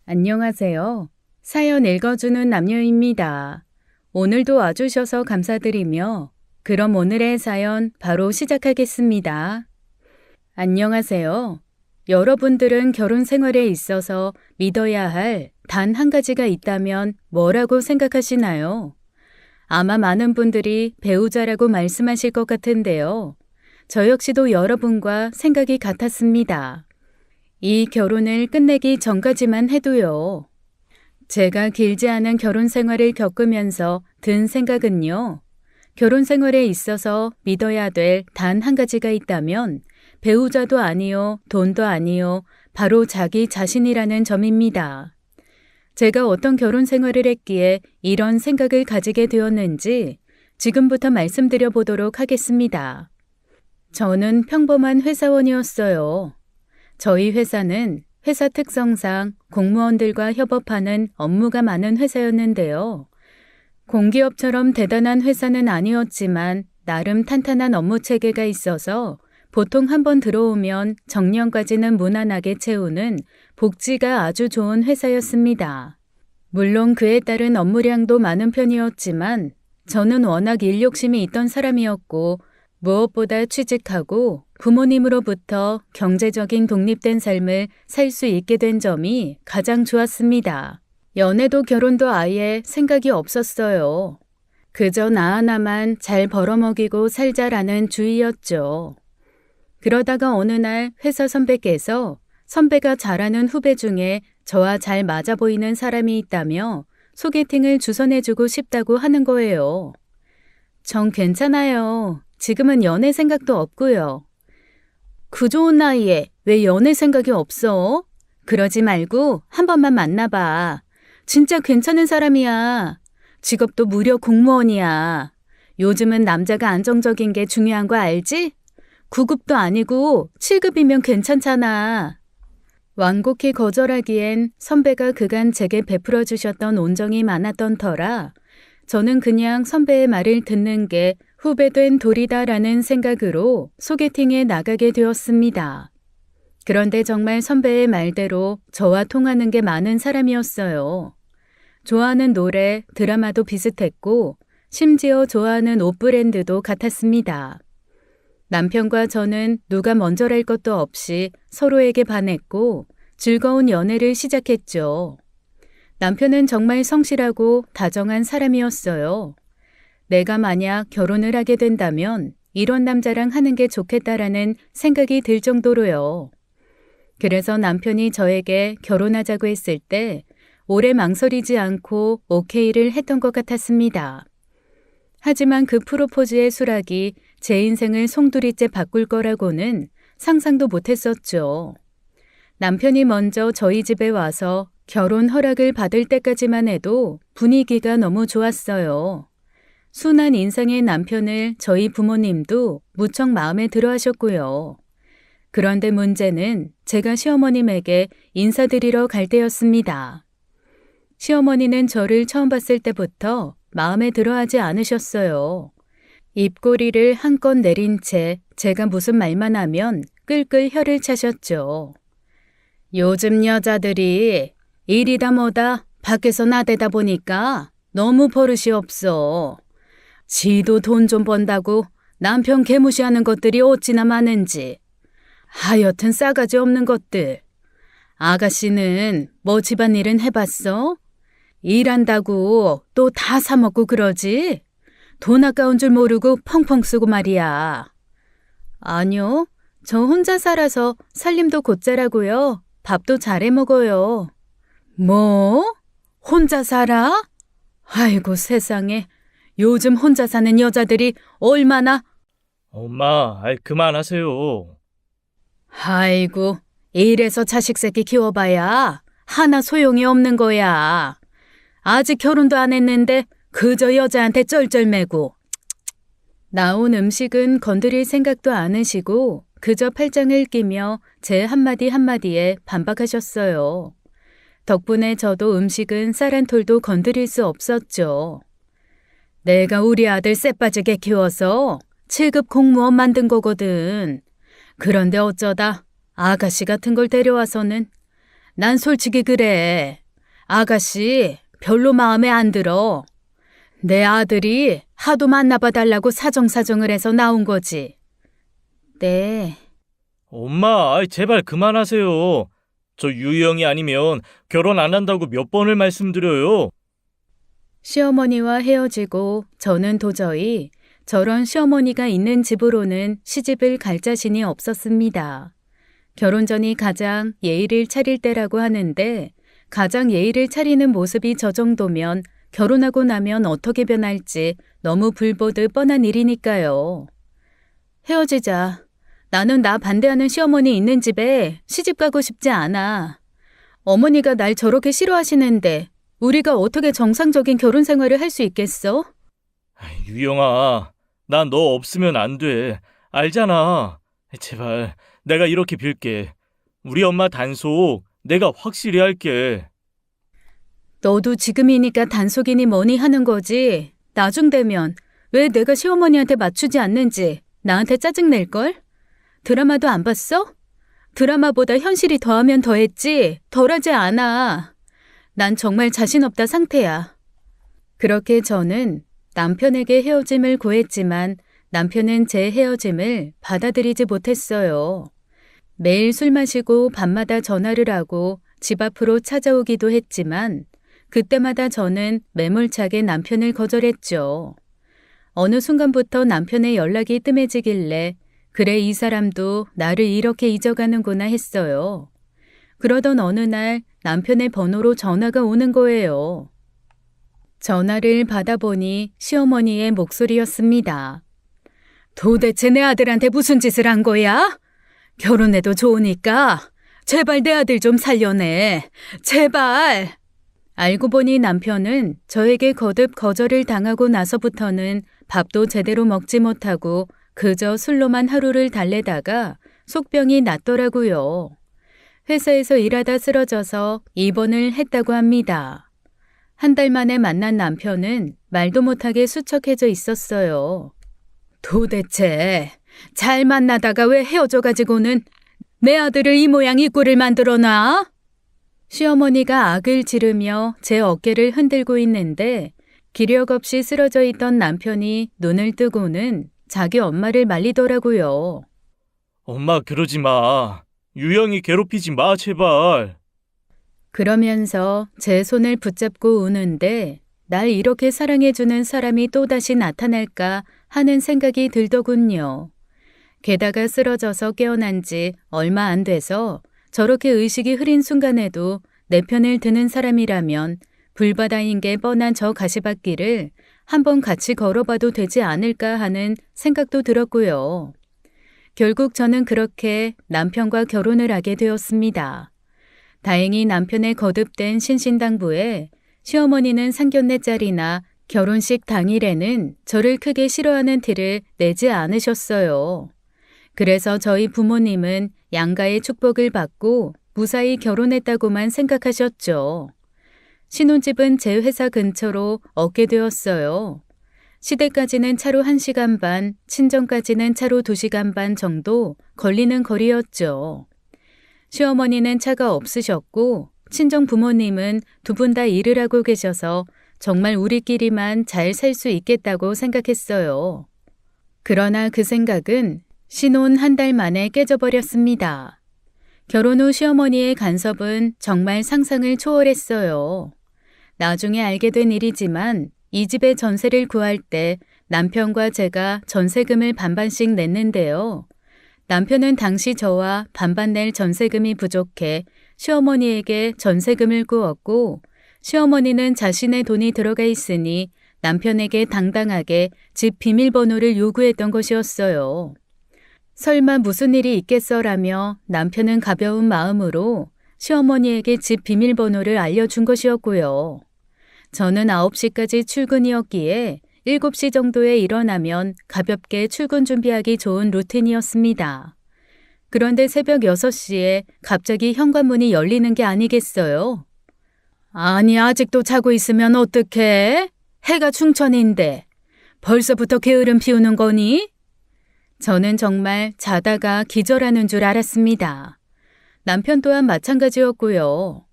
안녕하세요. 사연 읽어주는 남녀입니다. 오늘도 와주셔서 감사드리며 그럼 오늘의 사연 바로 시작하겠습니다. 안녕하세요. 여러분들은 결혼 생활에 있어서 믿어야 할 단 한 가지가 있다면 뭐라고 생각하시나요? 아마 많은 분들이 배우자라고 말씀하실 것 같은데요. 저 역시도 여러분과 생각이 같았습니다. 이 결혼을 끝내기 전까지만 해도요. 제가 길지 않은 결혼 생활을 겪으면서 든 생각은요. 결혼 생활에 있어서 믿어야 될 단 한 가지가 있다면 배우자도 아니요, 돈도 아니요, 바로 자기 자신이라는 점입니다. 제가 어떤 결혼 생활을 했기에 이런 생각을 가지게 되었는지 지금부터 말씀드려 보도록 하겠습니다. 저는 평범한 회사원이었어요. 저희 회사는 회사 특성상 공무원들과 협업하는 업무가 많은 회사였는데요. 공기업처럼 대단한 회사는 아니었지만 나름 탄탄한 업무 체계가 있어서 보통 한번 들어오면 정년까지는 무난하게 채우는 복지가 아주 좋은 회사였습니다. 물론 그에 따른 업무량도 많은 편이었지만 저는 워낙 일 욕심이 있던 사람이었고 무엇보다 취직하고 부모님으로부터 경제적인 독립된 삶을 살 수 있게 된 점이 가장 좋았습니다. 연애도 결혼도 아예 생각이 없었어요. 그저 나 하나만 잘 벌어먹이고 살자라는 주의였죠. 그러다가 어느 날 회사 선배께서 선배가 잘하는 후배 중에 저와 잘 맞아 보이는 사람이 있다며 소개팅을 주선해주고 싶다고 하는 거예요. 전 괜찮아요. 지금은 연애 생각도 없고요. 그 좋은 나이에 왜 연애 생각이 없어? 그러지 말고 한 번만 만나봐. 진짜 괜찮은 사람이야. 직업도 무려 공무원이야. 요즘은 남자가 안정적인 게 중요한 거 알지? 9급도 아니고 7급이면 괜찮잖아. 완곡히 거절하기엔 선배가 그간 제게 베풀어 주셨던 온정이 많았던 터라 저는 그냥 선배의 말을 듣는 게 후배된 도리다라는 생각으로 소개팅에 나가게 되었습니다. 그런데 정말 선배의 말대로 저와 통하는 게 많은 사람이었어요. 좋아하는 노래, 드라마도 비슷했고 심지어 좋아하는 옷 브랜드도 같았습니다. 남편과 저는 누가 먼저랄 것도 없이 서로에게 반했고 즐거운 연애를 시작했죠. 남편은 정말 성실하고 다정한 사람이었어요. 내가 만약 결혼을 하게 된다면 이런 남자랑 하는 게 좋겠다라는 생각이 들 정도로요. 그래서 남편이 저에게 결혼하자고 했을 때 오래 망설이지 않고 오케이를 했던 것 같았습니다. 하지만 그 프로포즈의 수락이 제 인생을 송두리째 바꿀 거라고는 상상도 못했었죠. 남편이 먼저 저희 집에 와서 결혼 허락을 받을 때까지만 해도 분위기가 너무 좋았어요. 순한 인상의 남편을 저희 부모님도 무척 마음에 들어 하셨고요. 그런데 문제는 제가 시어머님에게 인사드리러 갈 때였습니다. 시어머니는 저를 처음 봤을 때부터 마음에 들어 하지 않으셨어요. 입꼬리를 한껏 내린 채 제가 무슨 말만 하면 끌끌 혀를 차셨죠. 요즘 여자들이 일이다 뭐다 밖에서 나대다 보니까 너무 버릇이 없어. 지도 돈 좀 번다고 남편 개무시하는 것들이 어찌나 많은지. 하여튼 싸가지 없는 것들. 아가씨는 뭐 집안일은 해봤어? 일한다고 또 다 사먹고 그러지? 돈 아까운 줄 모르고 펑펑 쓰고 말이야. 아니요. 저 혼자 살아서 살림도 곧잘하고요. 밥도 잘해 먹어요. 뭐? 혼자 살아? 아이고 세상에. 요즘 혼자 사는 여자들이 얼마나... 엄마, 그만하세요. 아이고, 이래서 자식 새끼 키워봐야 하나 소용이 없는 거야. 아직 결혼도 안 했는데 그저 여자한테 쩔쩔매고. 나온 음식은 건드릴 생각도 않으시고 그저 팔짱을 끼며 제 한마디 한마디에 반박하셨어요. 덕분에 저도 음식은 쌀 한 톨도 건드릴 수 없었죠. 내가 우리 아들 쎄빠지게 키워서 7급 공무원 만든 거거든. 그런데 어쩌다 아가씨 같은 걸 데려와서는 난 솔직히 그래. 아가씨, 별로 마음에 안 들어. 내 아들이 하도 만나봐 달라고 사정사정을 해서 나온 거지. 네. 엄마, 제발 그만하세요. 저 유형이 아니면 결혼 안 한다고 몇 번을 말씀드려요. 시어머니와 헤어지고 저는 도저히 저런 시어머니가 있는 집으로는 시집을 갈 자신이 없었습니다. 결혼 전이 가장 예의를 차릴 때라고 하는데 가장 예의를 차리는 모습이 저 정도면 결혼하고 나면 어떻게 변할지 너무 불보듯 뻔한 일이니까요. 헤어지자. 나는 나 반대하는 시어머니 있는 집에 시집 가고 싶지 않아. 어머니가 날 저렇게 싫어하시는데 우리가 어떻게 정상적인 결혼 생활을 할 수 있겠어? 유영아, 나 너 없으면 안 돼. 알잖아. 제발, 내가 이렇게 빌게. 우리 엄마 단속 내가 확실히 할게. 너도 지금이니까 단속이니 뭐니 하는 거지. 나중 되면 왜 내가 시어머니한테 맞추지 않는지 나한테 짜증낼걸? 드라마도 안 봤어? 드라마보다 현실이 더하면 더했지 덜하지 않아. 난 정말 자신 없다 상태야. 그렇게 저는 남편에게 헤어짐을 구했지만 남편은 제 헤어짐을 받아들이지 못했어요. 매일 술 마시고 밤마다 전화를 하고 집 앞으로 찾아오기도 했지만 그때마다 저는 매몰차게 남편을 거절했죠. 어느 순간부터 남편의 연락이 뜸해지길래 그래 이 사람도 나를 이렇게 잊어가는구나 했어요. 그러던 어느 날 남편의 번호로 전화가 오는 거예요. 전화를 받아보니 시어머니의 목소리였습니다. 도대체 내 아들한테 무슨 짓을 한 거야? 결혼해도 좋으니까 제발 내 아들 좀 살려내. 제발. 알고 보니 남편은 저에게 거듭 거절을 당하고 나서부터는 밥도 제대로 먹지 못하고 그저 술로만 하루를 달래다가 속병이 났더라고요. 회사에서 일하다 쓰러져서 입원을 했다고 합니다. 한 달 만에 만난 남편은 말도 못하게 수척해져 있었어요. 도대체 잘 만나다가 왜 헤어져가지고는 내 아들을 이 모양 이 꼴을 만들어놔? 시어머니가 악을 지르며 제 어깨를 흔들고 있는데 기력 없이 쓰러져 있던 남편이 눈을 뜨고는 자기 엄마를 말리더라고요. 엄마 그러지 마. 유영이 괴롭히지 마 제발. 그러면서 제 손을 붙잡고 우는데 날 이렇게 사랑해주는 사람이 또다시 나타날까 하는 생각이 들더군요. 게다가 쓰러져서 깨어난 지 얼마 안 돼서 저렇게 의식이 흐린 순간에도 내 편을 드는 사람이라면 불바다인 게 뻔한 저 가시밭길을 한번 같이 걸어봐도 되지 않을까 하는 생각도 들었고요. 결국 저는 그렇게 남편과 결혼을 하게 되었습니다. 다행히 남편의 거듭된 신신당부에 시어머니는 상견례자리나 결혼식 당일에는 저를 크게 싫어하는 티를 내지 않으셨어요. 그래서 저희 부모님은 양가의 축복을 받고 무사히 결혼했다고만 생각하셨죠. 신혼집은 제 회사 근처로 얻게 되었어요. 시댁까지는 차로 1시간 반, 친정까지는 차로 2시간 반 정도 걸리는 거리였죠. 시어머니는 차가 없으셨고 친정 부모님은 두 분 다 일을 하고 계셔서 정말 우리끼리만 잘 살 수 있겠다고 생각했어요. 그러나 그 생각은 신혼 한 달 만에 깨져버렸습니다. 결혼 후 시어머니의 간섭은 정말 상상을 초월했어요. 나중에 알게 된 일이지만 이 집의 전세를 구할 때 남편과 제가 전세금을 반반씩 냈는데요. 남편은 당시 저와 반반 낼 전세금이 부족해 시어머니에게 전세금을 꾸었고 시어머니는 자신의 돈이 들어가 있으니 남편에게 당당하게 집 비밀번호를 요구했던 것이었어요. 설마 무슨 일이 있겠어라며 남편은 가벼운 마음으로 시어머니에게 집 비밀번호를 알려준 것이었고요. 저는 9시까지 출근이었기에 7시 정도에 일어나면 가볍게 출근 준비하기 좋은 루틴이었습니다. 그런데 새벽 6시에 갑자기 현관문이 열리는 게 아니겠어요? 아니 아직도 자고 있으면 어떡해? 해가 충천인데 벌써부터 게으름 피우는 거니? 저는 정말 자다가 기절하는 줄 알았습니다. 남편 또한 마찬가지였고요.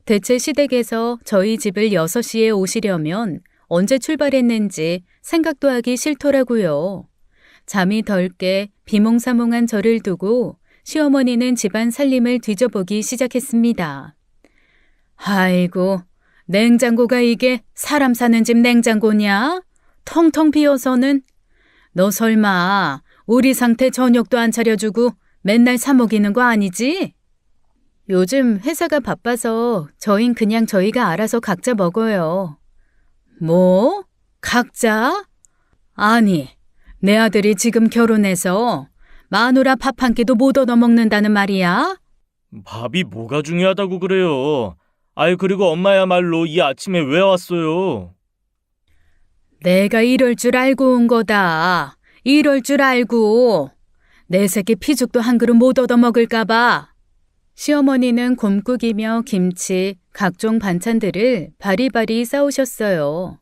대체 시댁에서 저희 집을 6시에 오시려면 언제 출발했는지 생각도 하기 싫더라고요. 잠이 덜 깨 비몽사몽한 저를 두고 시어머니는 집안 살림을 뒤져보기 시작했습니다. 아이고, 냉장고가 이게 사람 사는 집 냉장고냐? 텅텅 비어서는. 너 설마 우리 상태 저녁도 안 차려주고 맨날 사 먹이는 거 아니지? 요즘 회사가 바빠서 저흰 그냥 저희가 알아서 각자 먹어요. 뭐? 각자? 아니, 내 아들이 지금 결혼해서 마누라 밥 한 끼도 못 얻어 먹는다는 말이야? 밥이 뭐가 중요하다고 그래요. 아유, 그리고 엄마야말로 이 아침에 왜 왔어요? 내가 이럴 줄 알고 온 거다. 이럴 줄 알고. 내 새끼 피죽도 한 그릇 못 얻어 먹을까 봐. 시어머니는 곰국이며 김치, 각종 반찬들을 바리바리 싸오셨어요.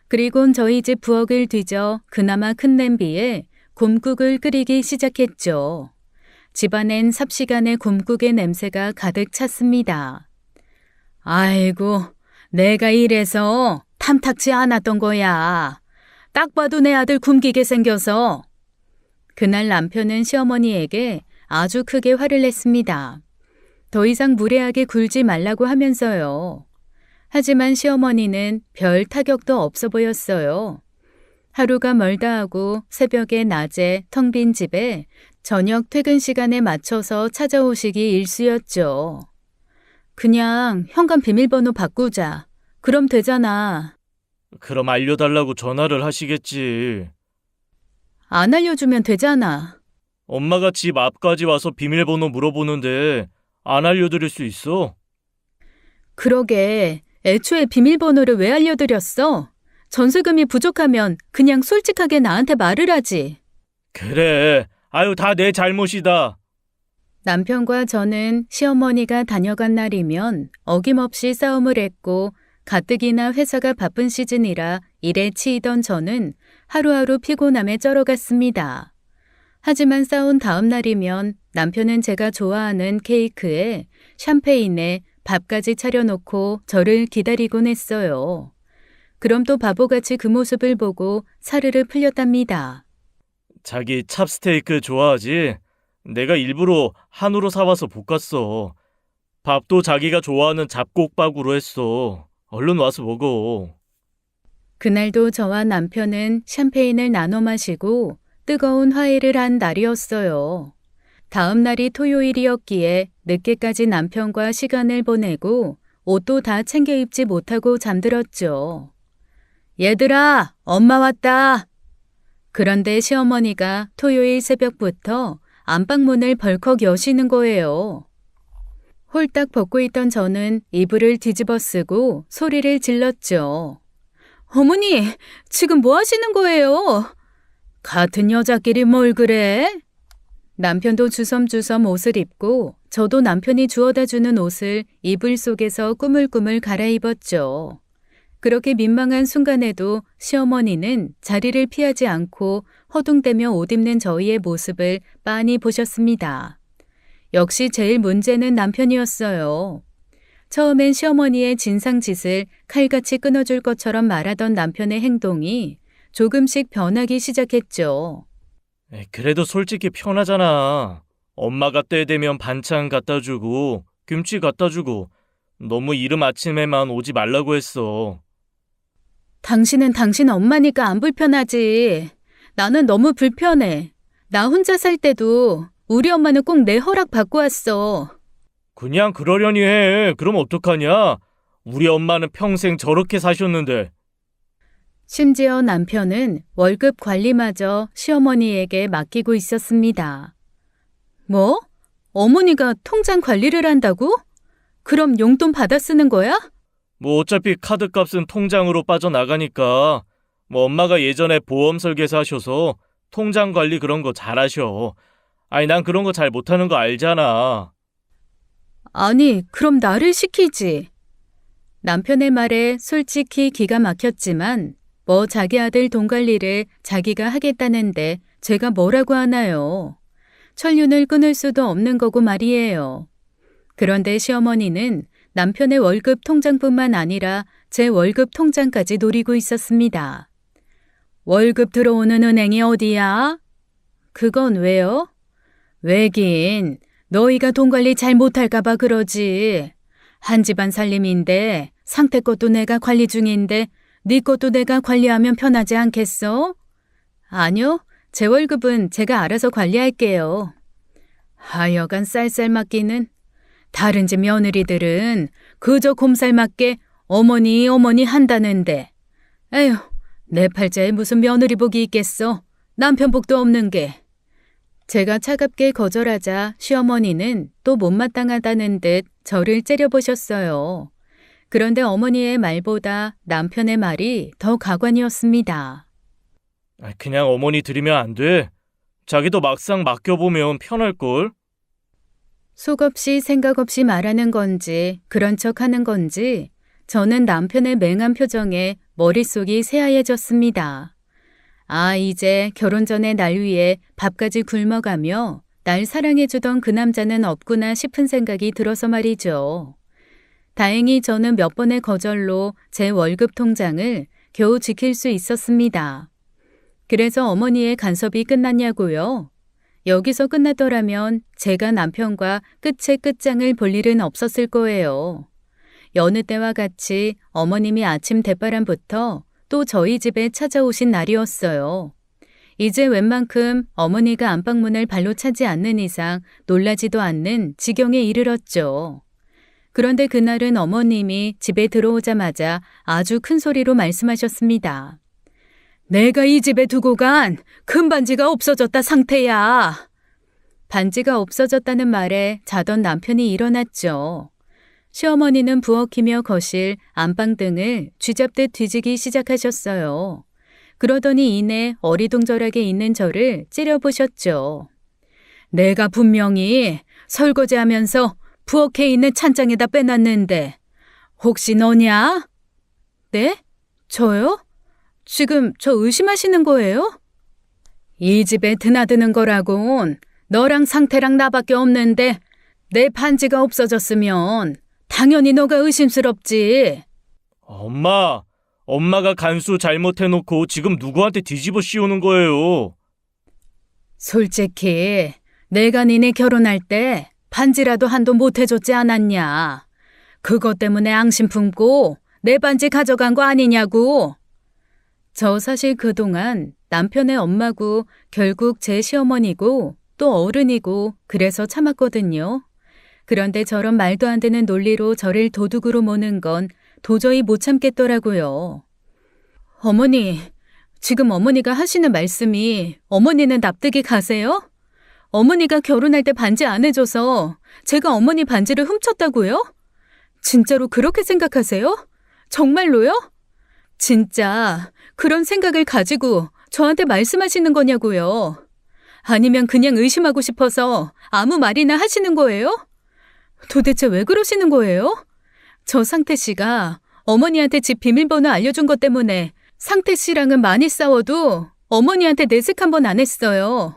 그리곤 저희 집 부엌을 뒤져 그나마 큰 냄비에 곰국을 끓이기 시작했죠. 집안엔 삽시간에 곰국의 냄새가 가득 찼습니다. 아이고, 내가 이래서 탐탁지 않았던 거야. 딱 봐도 내 아들 굶기게 생겨서. 그날 남편은 시어머니에게 아주 크게 화를 냈습니다. 더 이상 무례하게 굴지 말라고 하면서요. 하지만 시어머니는 별 타격도 없어 보였어요. 하루가 멀다 하고 새벽에 낮에 텅 빈 집에 저녁 퇴근 시간에 맞춰서 찾아오시기 일쑤였죠. 그냥 현관 비밀번호 바꾸자. 그럼 되잖아. 그럼 알려달라고 전화를 하시겠지. 안 알려주면 되잖아. 엄마가 집 앞까지 와서 비밀번호 물어보는데 안 알려드릴 수 있어? 그러게, 애초에 비밀번호를 왜 알려드렸어? 전세금이 부족하면 그냥 솔직하게 나한테 말을 하지. 그래. 아유, 다 내 잘못이다. 남편과 저는 시어머니가 다녀간 날이면 어김없이 싸움을 했고 가뜩이나 회사가 바쁜 시즌이라 일에 치이던 저는 하루하루 피곤함에 쩔어갔습니다. 하지만 싸운 다음 날이면 남편은 제가 좋아하는 케이크에 샴페인에 밥까지 차려놓고 저를 기다리곤 했어요. 그럼 또 바보같이 그 모습을 보고 사르르 풀렸답니다. 자기 찹스테이크 좋아하지? 내가 일부러 한우로 사와서 볶았어. 밥도 자기가 좋아하는 잡곡밥으로 했어. 얼른 와서 먹어. 그날도 저와 남편은 샴페인을 나눠 마시고 뜨거운 화해를 한 날이었어요. 다음 날이 토요일이었기에 늦게까지 남편과 시간을 보내고 옷도 다 챙겨 입지 못하고 잠들었죠. 얘들아, 엄마 왔다. 그런데 시어머니가 토요일 새벽부터 안방문을 벌컥 여시는 거예요. 홀딱 벗고 있던 저는 이불을 뒤집어 쓰고 소리를 질렀죠. 어머니, 지금 뭐 하시는 거예요? 같은 여자끼리 뭘 그래? 남편도 주섬주섬 옷을 입고 저도 남편이 주워다 주는 옷을 이불 속에서 꾸물꾸물 갈아입었죠. 그렇게 민망한 순간에도 시어머니는 자리를 피하지 않고 허둥대며 옷 입는 저희의 모습을 빤히 보셨습니다. 역시 제일 문제는 남편이었어요. 처음엔 시어머니의 진상짓을 칼같이 끊어줄 것처럼 말하던 남편의 행동이 조금씩 변하기 시작했죠. 그래도 솔직히 편하잖아. 엄마가 때 되면 반찬 갖다 주고 김치 갖다 주고 너무 이른 아침에만 오지 말라고 했어. 당신은 당신 엄마니까 안 불편하지. 나는 너무 불편해. 나 혼자 살 때도 우리 엄마는 꼭 내 허락 받고 왔어. 그냥 그러려니 해. 그럼 어떡하냐? 우리 엄마는 평생 저렇게 사셨는데. 심지어 남편은 월급 관리마저 시어머니에게 맡기고 있었습니다. 뭐? 어머니가 통장 관리를 한다고? 그럼 용돈 받아 쓰는 거야? 뭐 어차피 카드값은 통장으로 빠져나가니까 뭐 엄마가 예전에 보험 설계사 하셔서 통장 관리 그런 거 잘하셔. 아니 난 그런 거 잘 못하는 거 알잖아. 아니, 그럼 나를 시키지. 남편의 말에 솔직히 기가 막혔지만 뭐 자기 아들 돈 관리를 자기가 하겠다는데 제가 뭐라고 하나요? 천륜을 끊을 수도 없는 거고 말이에요. 그런데 시어머니는 남편의 월급 통장뿐만 아니라 제 월급 통장까지 노리고 있었습니다. 월급 들어오는 은행이 어디야? 그건 왜요? 왜긴 너희가 돈 관리 잘 못할까봐 그러지. 한 집안 살림인데 상태 것도 내가 관리 중인데 네 것도 내가 관리하면 편하지 않겠어? 아니요. 제 월급은 제가 알아서 관리할게요. 하여간 쌀쌀맞기는. 다른 집 며느리들은 그저 곰살맞게 어머니 한다는데. 에휴, 내 팔자에 무슨 며느리 복이 있겠어. 남편 복도 없는 게. 제가 차갑게 거절하자 시어머니는 또 못마땅하다는 듯 저를 째려보셨어요. 그런데 어머니의 말보다 남편의 말이 더 가관이었습니다. 그냥 어머니 드리면 안 돼. 자기도 막상 맡겨보면 편할걸. 속 없이 생각 없이 말하는 건지 그런 척 하는 건지 저는 남편의 맹한 표정에 머릿속이 새하얘졌습니다. 아, 이제 결혼 전에 날 위해 밥까지 굶어가며 날 사랑해주던 그 남자는 없구나 싶은 생각이 들어서 말이죠. 다행히 저는 몇 번의 거절로 제 월급 통장을 겨우 지킬 수 있었습니다. 그래서 어머니의 간섭이 끝났냐고요? 여기서 끝났더라면 제가 남편과 끝에 끝장을 볼 일은 없었을 거예요. 여느 때와 같이 어머님이 아침 대바람부터 또 저희 집에 찾아오신 날이었어요. 이제 웬만큼 어머니가 안방문을 발로 차지 않는 이상 놀라지도 않는 지경에 이르렀죠. 그런데 그날은 어머님이 집에 들어오자마자 아주 큰 소리로 말씀하셨습니다. 내가 이 집에 두고 간 금반지가 없어졌다 상태야. 반지가 없어졌다는 말에 자던 남편이 일어났죠. 시어머니는 부엌이며 거실, 안방 등을 쥐잡듯 뒤지기 시작하셨어요. 그러더니 이내 어리둥절하게 있는 저를 찌려보셨죠. 내가 분명히 설거지하면서 부엌에 있는 찬장에다 빼놨는데 혹시 너냐? 네? 저요? 지금 저 의심하시는 거예요? 이 집에 드나드는 거라곤 너랑 상태랑 나밖에 없는데 내 반지가 없어졌으면 당연히 너가 의심스럽지. 엄마가 간수 잘못해놓고 지금 누구한테 뒤집어 씌우는 거예요. 솔직히 내가 니네 결혼할 때 반지라도 한도 못 해줬지 않았냐. 그것 때문에 앙심 품고 내 반지 가져간 거 아니냐고. 저 사실 그동안 남편의 엄마고 결국 제 시어머니고 또 어른이고 그래서 참았거든요. 그런데 저런 말도 안 되는 논리로 저를 도둑으로 모는 건 도저히 못 참겠더라고요. 어머니, 지금 어머니가 하시는 말씀이 어머니는 납득이 가세요? 어머니가 결혼할 때 반지 안 해줘서 제가 어머니 반지를 훔쳤다고요? 진짜로 그렇게 생각하세요? 정말로요? 진짜 그런 생각을 가지고 저한테 말씀하시는 거냐고요? 아니면 그냥 의심하고 싶어서 아무 말이나 하시는 거예요? 도대체 왜 그러시는 거예요? 저 상태 씨가 어머니한테 집 비밀번호 알려준 것 때문에 상태 씨랑은 많이 싸워도 어머니한테 내색 한 번 안 했어요.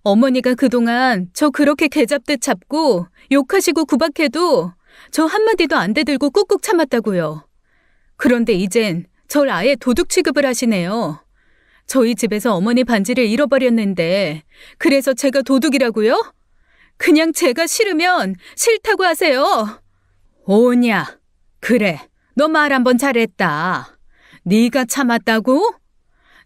어머니가 그동안 저 그렇게 개잡듯 잡고 욕하시고 구박해도 저 한마디도 안 대들고 꾹꾹 참았다고요. 그런데 이젠 절 아예 도둑 취급을 하시네요. 저희 집에서 어머니 반지를 잃어버렸는데 그래서 제가 도둑이라고요? 그냥 제가 싫으면 싫다고 하세요. 오냐? 그래, 너 말 한번 잘했다. 네가 참았다고?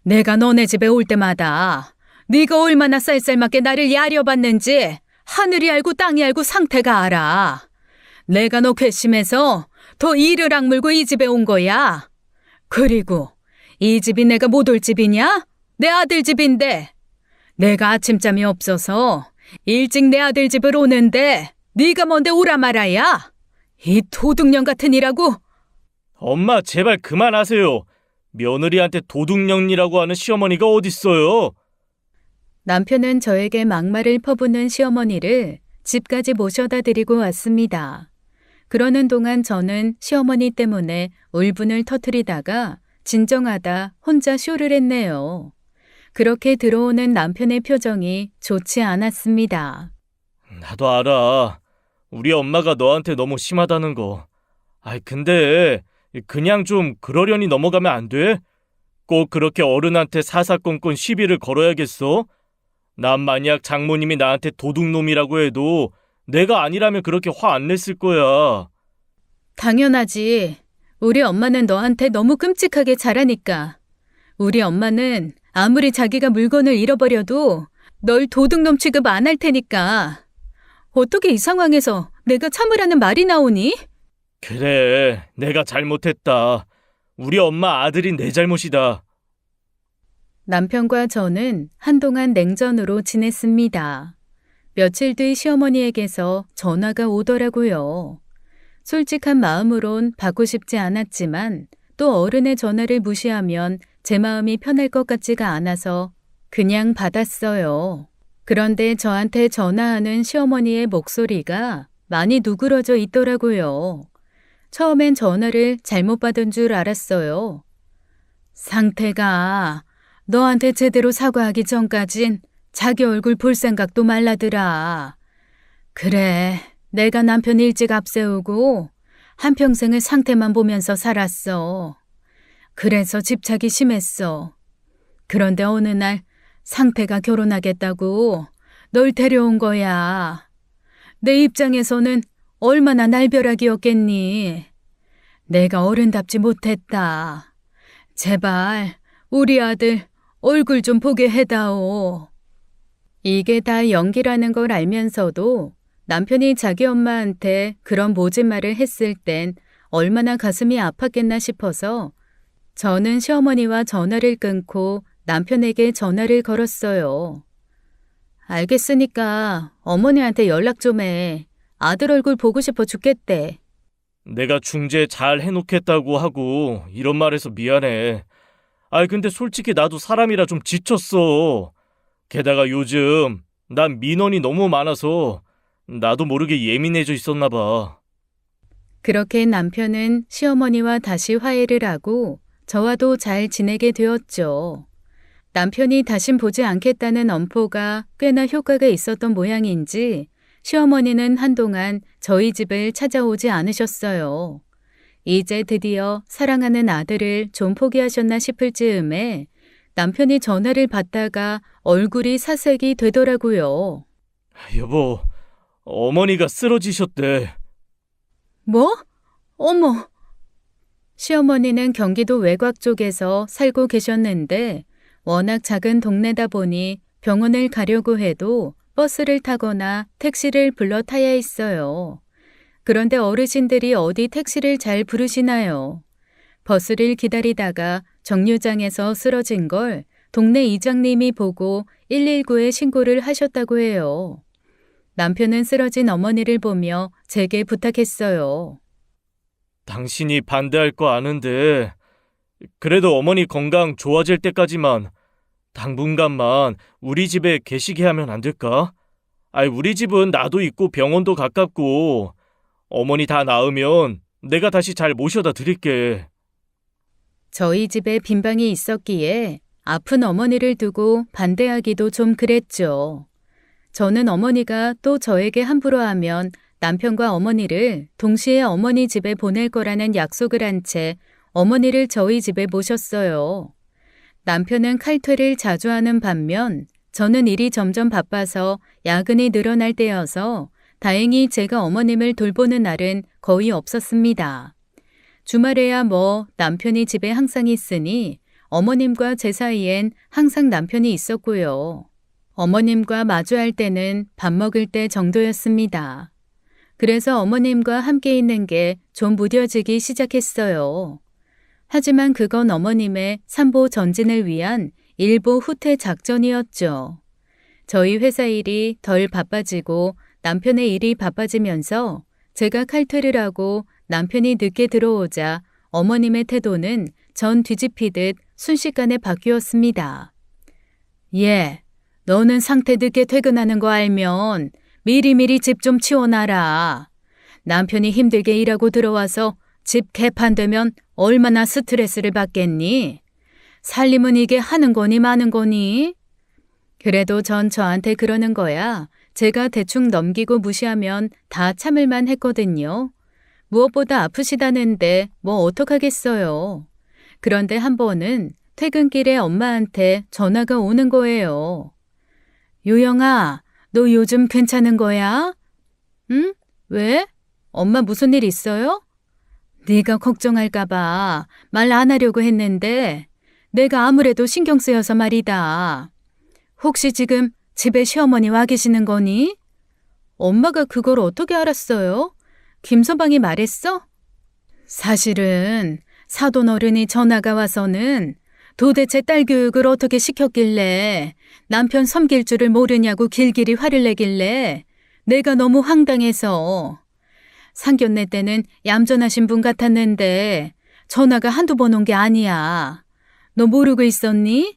내가 너네 집에 올 때마다 네가 얼마나 쌀쌀맞게 나를 야려봤는지 하늘이 알고 땅이 알고 상태가 알아. 내가 너 괘씸해서 더 이를 악물고 이 집에 온 거야. 그리고 이 집이 내가 못 올 집이냐? 내 아들 집인데. 내가 아침잠이 없어서 일찍 내 아들 집을 오는데 네가 뭔데 오라 말아야? 이 도둑년 같은 이라고. 엄마, 제발 그만하세요. 며느리한테 도둑년이라고 하는 시어머니가 어딨어요? 남편은 저에게 막말을 퍼붓는 시어머니를 집까지 모셔다 드리고 왔습니다. 그러는 동안 저는 시어머니 때문에 울분을 터뜨리다가 진정하다 혼자 쇼를 했네요. 그렇게 들어오는 남편의 표정이 좋지 않았습니다. 나도 알아. 우리 엄마가 너한테 너무 심하다는 거. 아이, 근데 그냥 좀 그러려니 넘어가면 안 돼? 꼭 그렇게 어른한테 사사건건 시비를 걸어야겠어? 난 만약 장모님이 나한테 도둑놈이라고 해도 내가 아니라면 그렇게 화 안 냈을 거야. 당연하지. 우리 엄마는 너한테 너무 끔찍하게 잘하니까. 우리 엄마는 아무리 자기가 물건을 잃어버려도 널 도둑놈 취급 안 할 테니까. 어떻게 이 상황에서 내가 참으라는 말이 나오니? 그래, 내가 잘못했다. 우리 엄마 아들인 내 잘못이다. 남편과 저는 한동안 냉전으로 지냈습니다. 며칠 뒤 시어머니에게서 전화가 오더라고요. 솔직한 마음으론 받고 싶지 않았지만 또 어른의 전화를 무시하면 제 마음이 편할 것 같지가 않아서 그냥 받았어요. 그런데 저한테 전화하는 시어머니의 목소리가 많이 누그러져 있더라고요. 처음엔 전화를 잘못 받은 줄 알았어요. 상태가 너한테 제대로 사과하기 전까진 자기 얼굴 볼 생각도 말라더라. 그래, 내가 남편 일찍 앞세우고 한평생을 상태만 보면서 살았어. 그래서 집착이 심했어. 그런데 어느 날 상태가 결혼하겠다고 널 데려온 거야. 내 입장에서는 얼마나 날벼락이었겠니. 내가 어른답지 못했다. 제발 우리 아들 얼굴 좀 보게 해다오. 이게 다 연기라는 걸 알면서도 남편이 자기 엄마한테 그런 모진 말을 했을 땐 얼마나 가슴이 아팠겠나 싶어서 저는 시어머니와 전화를 끊고 남편에게 전화를 걸었어요. 알겠으니까 어머니한테 연락 좀 해. 아들 얼굴 보고 싶어 죽겠대. 내가 중재 잘 해놓겠다고 하고 이런 말해서 미안해. 아이, 근데 솔직히 나도 사람이라 좀 지쳤어. 게다가 요즘 난 민원이 너무 많아서 나도 모르게 예민해져 있었나 봐. 그렇게 남편은 시어머니와 다시 화해를 하고 저와도 잘 지내게 되었죠. 남편이 다신 보지 않겠다는 엄포가 꽤나 효과가 있었던 모양인지 시어머니는 한동안 저희 집을 찾아오지 않으셨어요. 이제 드디어 사랑하는 아들을 좀 포기하셨나 싶을 즈음에 남편이 전화를 받다가 얼굴이 사색이 되더라고요. 여보, 어머니가 쓰러지셨대. 뭐? 어머! 시어머니는 경기도 외곽 쪽에서 살고 계셨는데 워낙 작은 동네다 보니 병원을 가려고 해도 버스를 타거나 택시를 불러 타야 했어요. 그런데 어르신들이 어디 택시를 잘 부르시나요? 버스를 기다리다가 정류장에서 쓰러진 걸 동네 이장님이 보고 119에 신고를 하셨다고 해요. 남편은 쓰러진 어머니를 보며 제게 부탁했어요. 당신이 반대할 거 아는데 그래도 어머니 건강 좋아질 때까지만 당분간만 우리 집에 계시게 하면 안 될까? 아이, 우리 집은 나도 있고 병원도 가깝고 어머니 다 나으면 내가 다시 잘 모셔다 드릴게. 저희 집에 빈방이 있었기에 아픈 어머니를 두고 반대하기도 좀 그랬죠. 저는 어머니가 또 저에게 함부로 하면 남편과 어머니를 동시에 어머니 집에 보낼 거라는 약속을 한 채 어머니를 저희 집에 모셨어요. 남편은 칼퇴를 자주 하는 반면 저는 일이 점점 바빠서 야근이 늘어날 때여서 다행히 제가 어머님을 돌보는 날은 거의 없었습니다. 주말에야 뭐 남편이 집에 항상 있으니 어머님과 제 사이엔 항상 남편이 있었고요. 어머님과 마주할 때는 밥 먹을 때 정도였습니다. 그래서 어머님과 함께 있는 게 좀 무뎌지기 시작했어요. 하지만 그건 어머님의 삼보 전진을 위한 일보 후퇴 작전이었죠. 저희 회사 일이 덜 바빠지고 남편의 일이 바빠지면서 제가 칼퇴를 하고 남편이 늦게 들어오자 어머님의 태도는 전 뒤집히듯 순식간에 바뀌었습니다. 예, 너는 상태 늦게 퇴근하는 거 알면 미리미리 집 좀 치워놔라. 남편이 힘들게 일하고 들어와서 집 개판되면 얼마나 스트레스를 받겠니? 살림은 이게 하는 거니 마는 거니? 그래도 전 저한테 그러는 거야 제가 대충 넘기고 무시하면 다 참을만 했거든요. 무엇보다 아프시다는데 뭐 어떡하겠어요. 그런데 한 번은 퇴근길에 엄마한테 전화가 오는 거예요. 유영아, 너 요즘 괜찮은 거야? 응? 왜? 엄마 무슨 일 있어요? 네가 걱정할까 봐 말 안 하려고 했는데 내가 아무래도 신경 쓰여서 말이다. 혹시 지금 집에 시어머니 와 계시는 거니? 엄마가 그걸 어떻게 알았어요? 김서방이 말했어? 사실은 사돈 어른이 전화가 와서는 도대체 딸 교육을 어떻게 시켰길래 남편 섬길 줄을 모르냐고 길길이 화를 내길래 내가 너무 황당해서 상견례 때는 얌전하신 분 같았는데 전화가 한두 번 온 게 아니야. 너 모르고 있었니?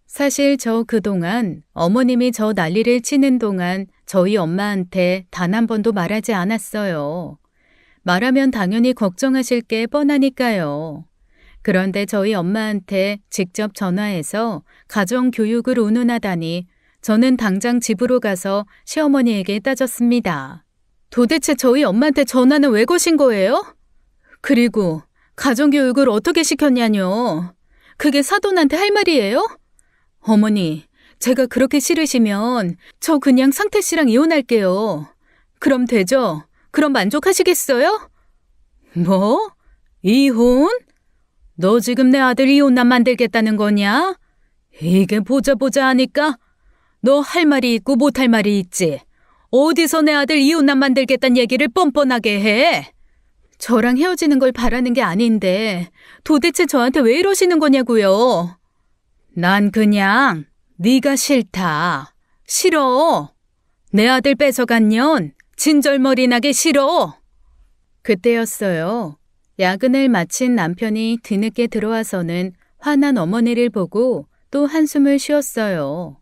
사실 저 그동안 어머님이 저 난리를 치는 동안 저희 엄마한테 단 한 번도 말하지 않았어요. 말하면 당연히 걱정하실 게 뻔하니까요. 그런데 저희 엄마한테 직접 전화해서 가정교육을 운운하다니 저는 당장 집으로 가서 시어머니에게 따졌습니다. 도대체 저희 엄마한테 전화는 왜 거신 거예요? 그리고 가정교육을 어떻게 시켰냐뇨. 그게 사돈한테 할 말이에요? 어머니, 제가 그렇게 싫으시면 저 그냥 상태 씨랑 이혼할게요. 그럼 되죠? 그럼 만족하시겠어요? 뭐? 이혼? 너 지금 내 아들 이혼남 만들겠다는 거냐? 이게 보자 하니까 너 할 말이 있고 못할 말이 있지. 어디서 내 아들 이혼남 만들겠다는 얘기를 뻔뻔하게 해? 저랑 헤어지는 걸 바라는 게 아닌데 도대체 저한테 왜 이러시는 거냐고요? 난 그냥 네가 싫다. 싫어. 내 아들 뺏어간 년 진절머리 나게 싫어. 그때였어요. 야근을 마친 남편이 뒤늦게 들어와서는 화난 어머니를 보고 또 한숨을 쉬었어요.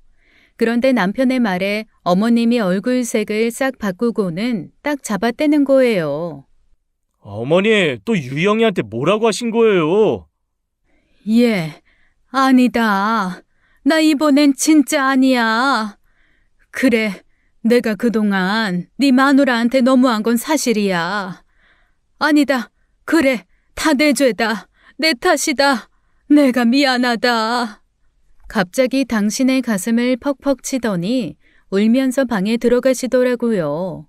그런데 남편의 말에 어머님이 얼굴색을 싹 바꾸고는 딱 잡아떼는 거예요. 어머니, 또 유영이한테 뭐라고 하신 거예요? 예, 아니다. 나 이번엔 진짜 아니야. 그래, 내가 그동안 네 마누라한테 너무한 건 사실이야. 아니다. 그래, 다 내 죄다. 내 탓이다. 내가 미안하다. 갑자기 당신의 가슴을 퍽퍽 치더니 울면서 방에 들어가시더라고요.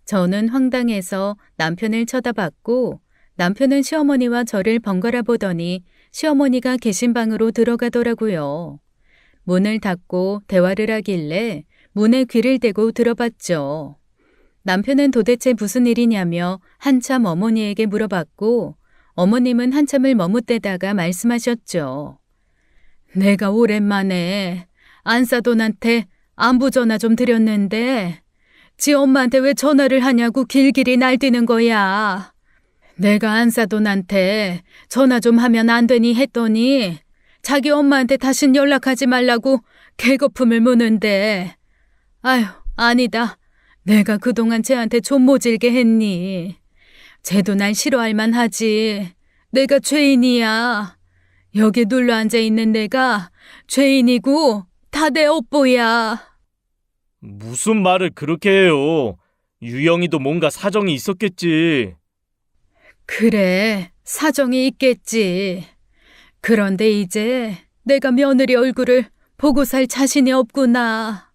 저는 황당해서 남편을 쳐다봤고 남편은 시어머니와 저를 번갈아 보더니 시어머니가 계신 방으로 들어가더라고요. 문을 닫고 대화를 하길래 문에 귀를 대고 들어봤죠. 남편은 도대체 무슨 일이냐며 한참 어머니에게 물어봤고 어머님은 한참을 머뭇대다가 말씀하셨죠. 내가 오랜만에 안사돈한테 안부 전화 좀 드렸는데 지 엄마한테 왜 전화를 하냐고 길길이 날뛰는 거야. 내가 안사돈한테 전화 좀 하면 안 되니 했더니 자기 엄마한테 다신 연락하지 말라고 개거품을 무는데 아휴 아니다. 내가 그동안 쟤한테 좀 모질게 했니. 쟤도 날 싫어할 만하지. 내가 죄인이야. 여기 눌러 앉아있는 내가 죄인이고 다 내 업보야. 무슨 말을 그렇게 해요? 유영이도 뭔가 사정이 있었겠지. 그래, 사정이 있겠지. 그런데 이제 내가 며느리 얼굴을 보고 살 자신이 없구나.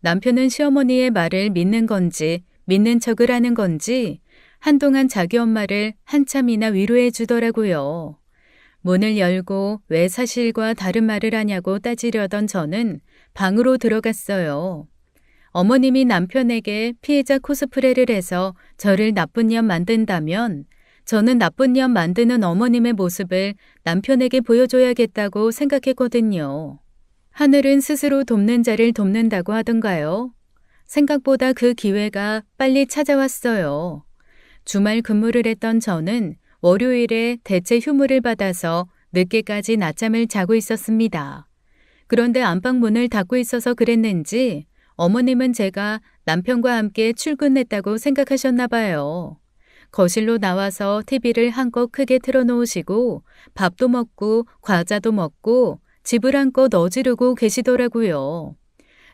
남편은 시어머니의 말을 믿는 건지 믿는 척을 하는 건지 한동안 자기 엄마를 한참이나 위로해 주더라고요. 문을 열고 왜 사실과 다른 말을 하냐고 따지려던 저는 방으로 들어갔어요. 어머님이 남편에게 피해자 코스프레를 해서 저를 나쁜 년 만든다면 저는 나쁜 년 만드는 어머님의 모습을 남편에게 보여줘야겠다고 생각했거든요. 하늘은 스스로 돕는 자를 돕는다고 하던가요? 생각보다 그 기회가 빨리 찾아왔어요. 주말 근무를 했던 저는 월요일에 대체 휴무를 받아서 늦게까지 낮잠을 자고 있었습니다. 그런데 안방 문을 닫고 있어서 그랬는지 어머님은 제가 남편과 함께 출근했다고 생각하셨나 봐요. 거실로 나와서 TV를 한껏 크게 틀어놓으시고 밥도 먹고 과자도 먹고 집을 한껏 어지르고 계시더라고요.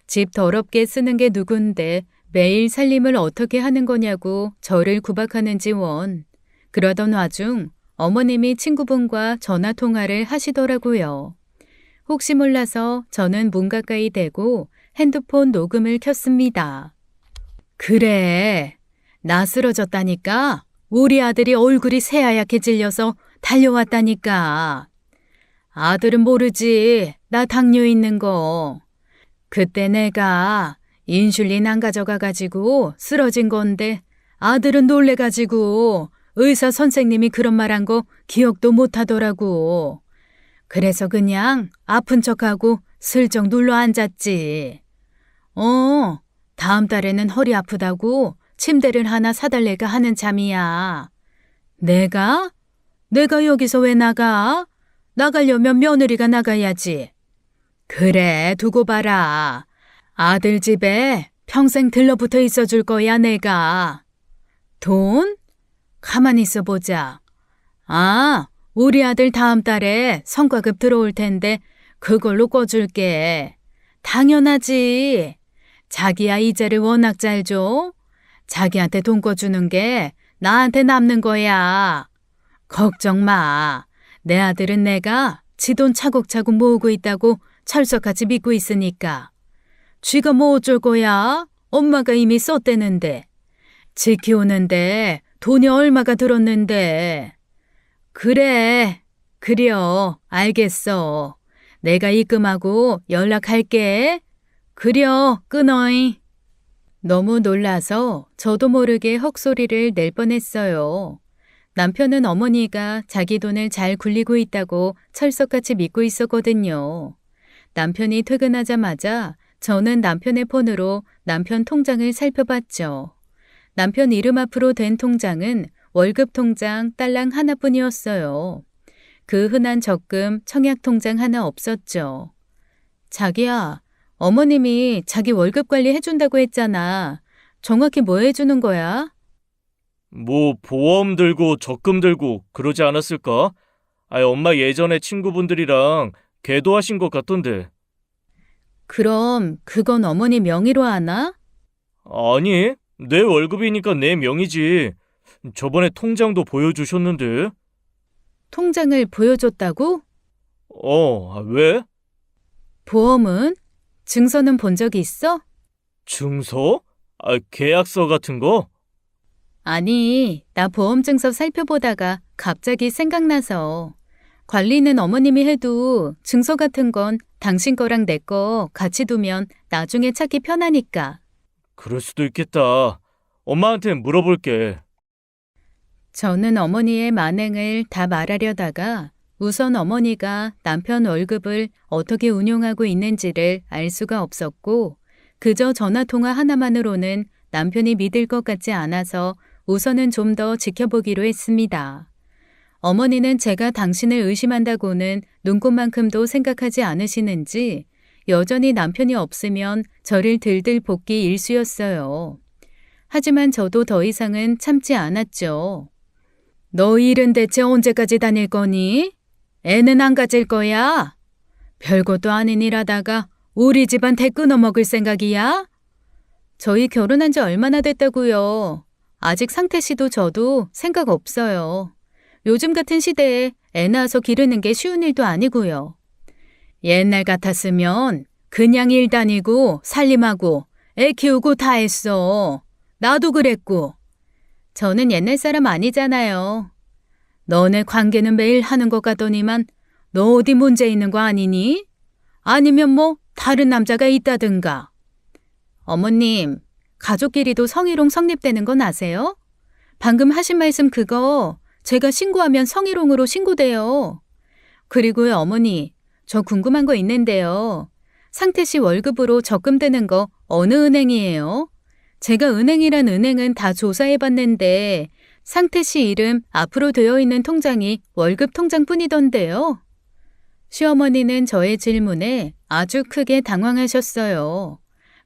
집 더럽게 쓰는 게 누군데 매일 살림을 어떻게 하는 거냐고 저를 구박하는지 원. 그러던 와중 어머님이 친구분과 전화 통화를 하시더라고요. 혹시 몰라서 저는 문 가까이 대고 핸드폰 녹음을 켰습니다. 그래, 나 쓰러졌다니까. 우리 아들이 얼굴이 새하얗게 질려서 달려왔다니까. 아들은 모르지. 나 당뇨 있는 거. 그때 내가 인슐린 안 가져가가지고 쓰러진 건데 아들은 놀래가지고 의사 선생님이 그런 말 한 거 기억도 못 하더라고. 그래서 그냥 아픈 척하고 슬쩍 눌러 앉았지. 다음 달에는 허리 아프다고 침대를 하나 사달래가 하는 참이야. 내가? 내가 여기서 왜 나가? 나가려면 며느리가 나가야지. 그래, 두고 봐라. 아들 집에 평생 들러붙어 있어줄 거야, 내가. 돈? 가만히 있어보자. 아, 우리 아들 다음 달에 성과급 들어올 텐데 그걸로 꿔줄게. 당연하지. 자기야 이자를 워낙 잘 줘. 자기한테 돈 꿔주는 게 나한테 남는 거야. 걱정 마. 내 아들은 내가 지 돈 차곡차곡 모으고 있다고 철석같이 믿고 있으니까. 쥐가 뭐 어쩔 거야? 엄마가 이미 썼대는데. 지 키우는데 돈이 얼마가 들었는데. 그래, 그려, 알겠어. 내가 입금하고 연락할게. 그려, 끊어이. 너무 놀라서 저도 모르게 헉소리를 낼 뻔했어요. 남편은 어머니가 자기 돈을 잘 굴리고 있다고 철석같이 믿고 있었거든요. 남편이 퇴근하자마자 저는 남편의 폰으로 남편 통장을 살펴봤죠. 남편 이름 앞으로 된 통장은 월급 통장 딸랑 하나뿐이었어요. 그 흔한 적금 청약 통장 하나 없었죠. 자기야, 어머님이 자기 월급 관리 해준다고 했잖아. 정확히 뭐 해주는 거야? 뭐 보험 들고 적금 들고 그러지 않았을까? 엄마 예전에 친구분들이랑 계도하신 것 같던데. 그럼 그건 어머니 명의로 하나? 아니, 내 월급이니까 내 명이지. 저번에 통장도 보여주셨는데. 통장을 보여줬다고? 왜? 보험은? 증서는 본 적이 있어? 증서? 계약서 같은 거? 아니, 나 보험 증서 살펴보다가 갑자기 생각나서. 관리는 어머님이 해도 증서 같은 건 당신 거랑 내 거 같이 두면 나중에 찾기 편하니까. 그럴 수도 있겠다. 엄마한테 물어볼게. 저는 어머니의 만행을 다 말하려다가 우선 어머니가 남편 월급을 어떻게 운용하고 있는지를 알 수가 없었고 그저 전화통화 하나만으로는 남편이 믿을 것 같지 않아서 우선은 좀 더 지켜보기로 했습니다. 어머니는 제가 당신을 의심한다고는 눈꼽만큼도 생각하지 않으시는지 여전히 남편이 없으면 저를 들들 볶기 일쑤였어요. 하지만 저도 더 이상은 참지 않았죠. 너 일은 대체 언제까지 다닐 거니? 애는 안 가질 거야? 별것도 아닌 일 하다가 우리 집안 대 끊어먹을 생각이야? 저희 결혼한 지 얼마나 됐다고요. 아직 상태 씨도 저도 생각 없어요. 요즘 같은 시대에 애 낳아서 기르는 게 쉬운 일도 아니고요. 옛날 같았으면 그냥 일 다니고 살림하고 애 키우고 다 했어. 나도 그랬고. 저는 옛날 사람 아니잖아요. 너네 관계는 매일 하는 것 같더니만 너 어디 문제 있는 거 아니니? 아니면 뭐 다른 남자가 있다든가. 어머님, 가족끼리도 성희롱 성립되는 건 아세요? 방금 하신 말씀 그거 제가 신고하면 성희롱으로 신고돼요. 그리고요 어머니, 저 궁금한 거 있는데요. 상태 씨 월급으로 적금되는 거 어느 은행이에요? 제가 은행이란 은행은 다 조사해봤는데 상태 씨 이름 앞으로 되어 있는 통장이 월급 통장뿐이던데요. 시어머니는 저의 질문에 아주 크게 당황하셨어요.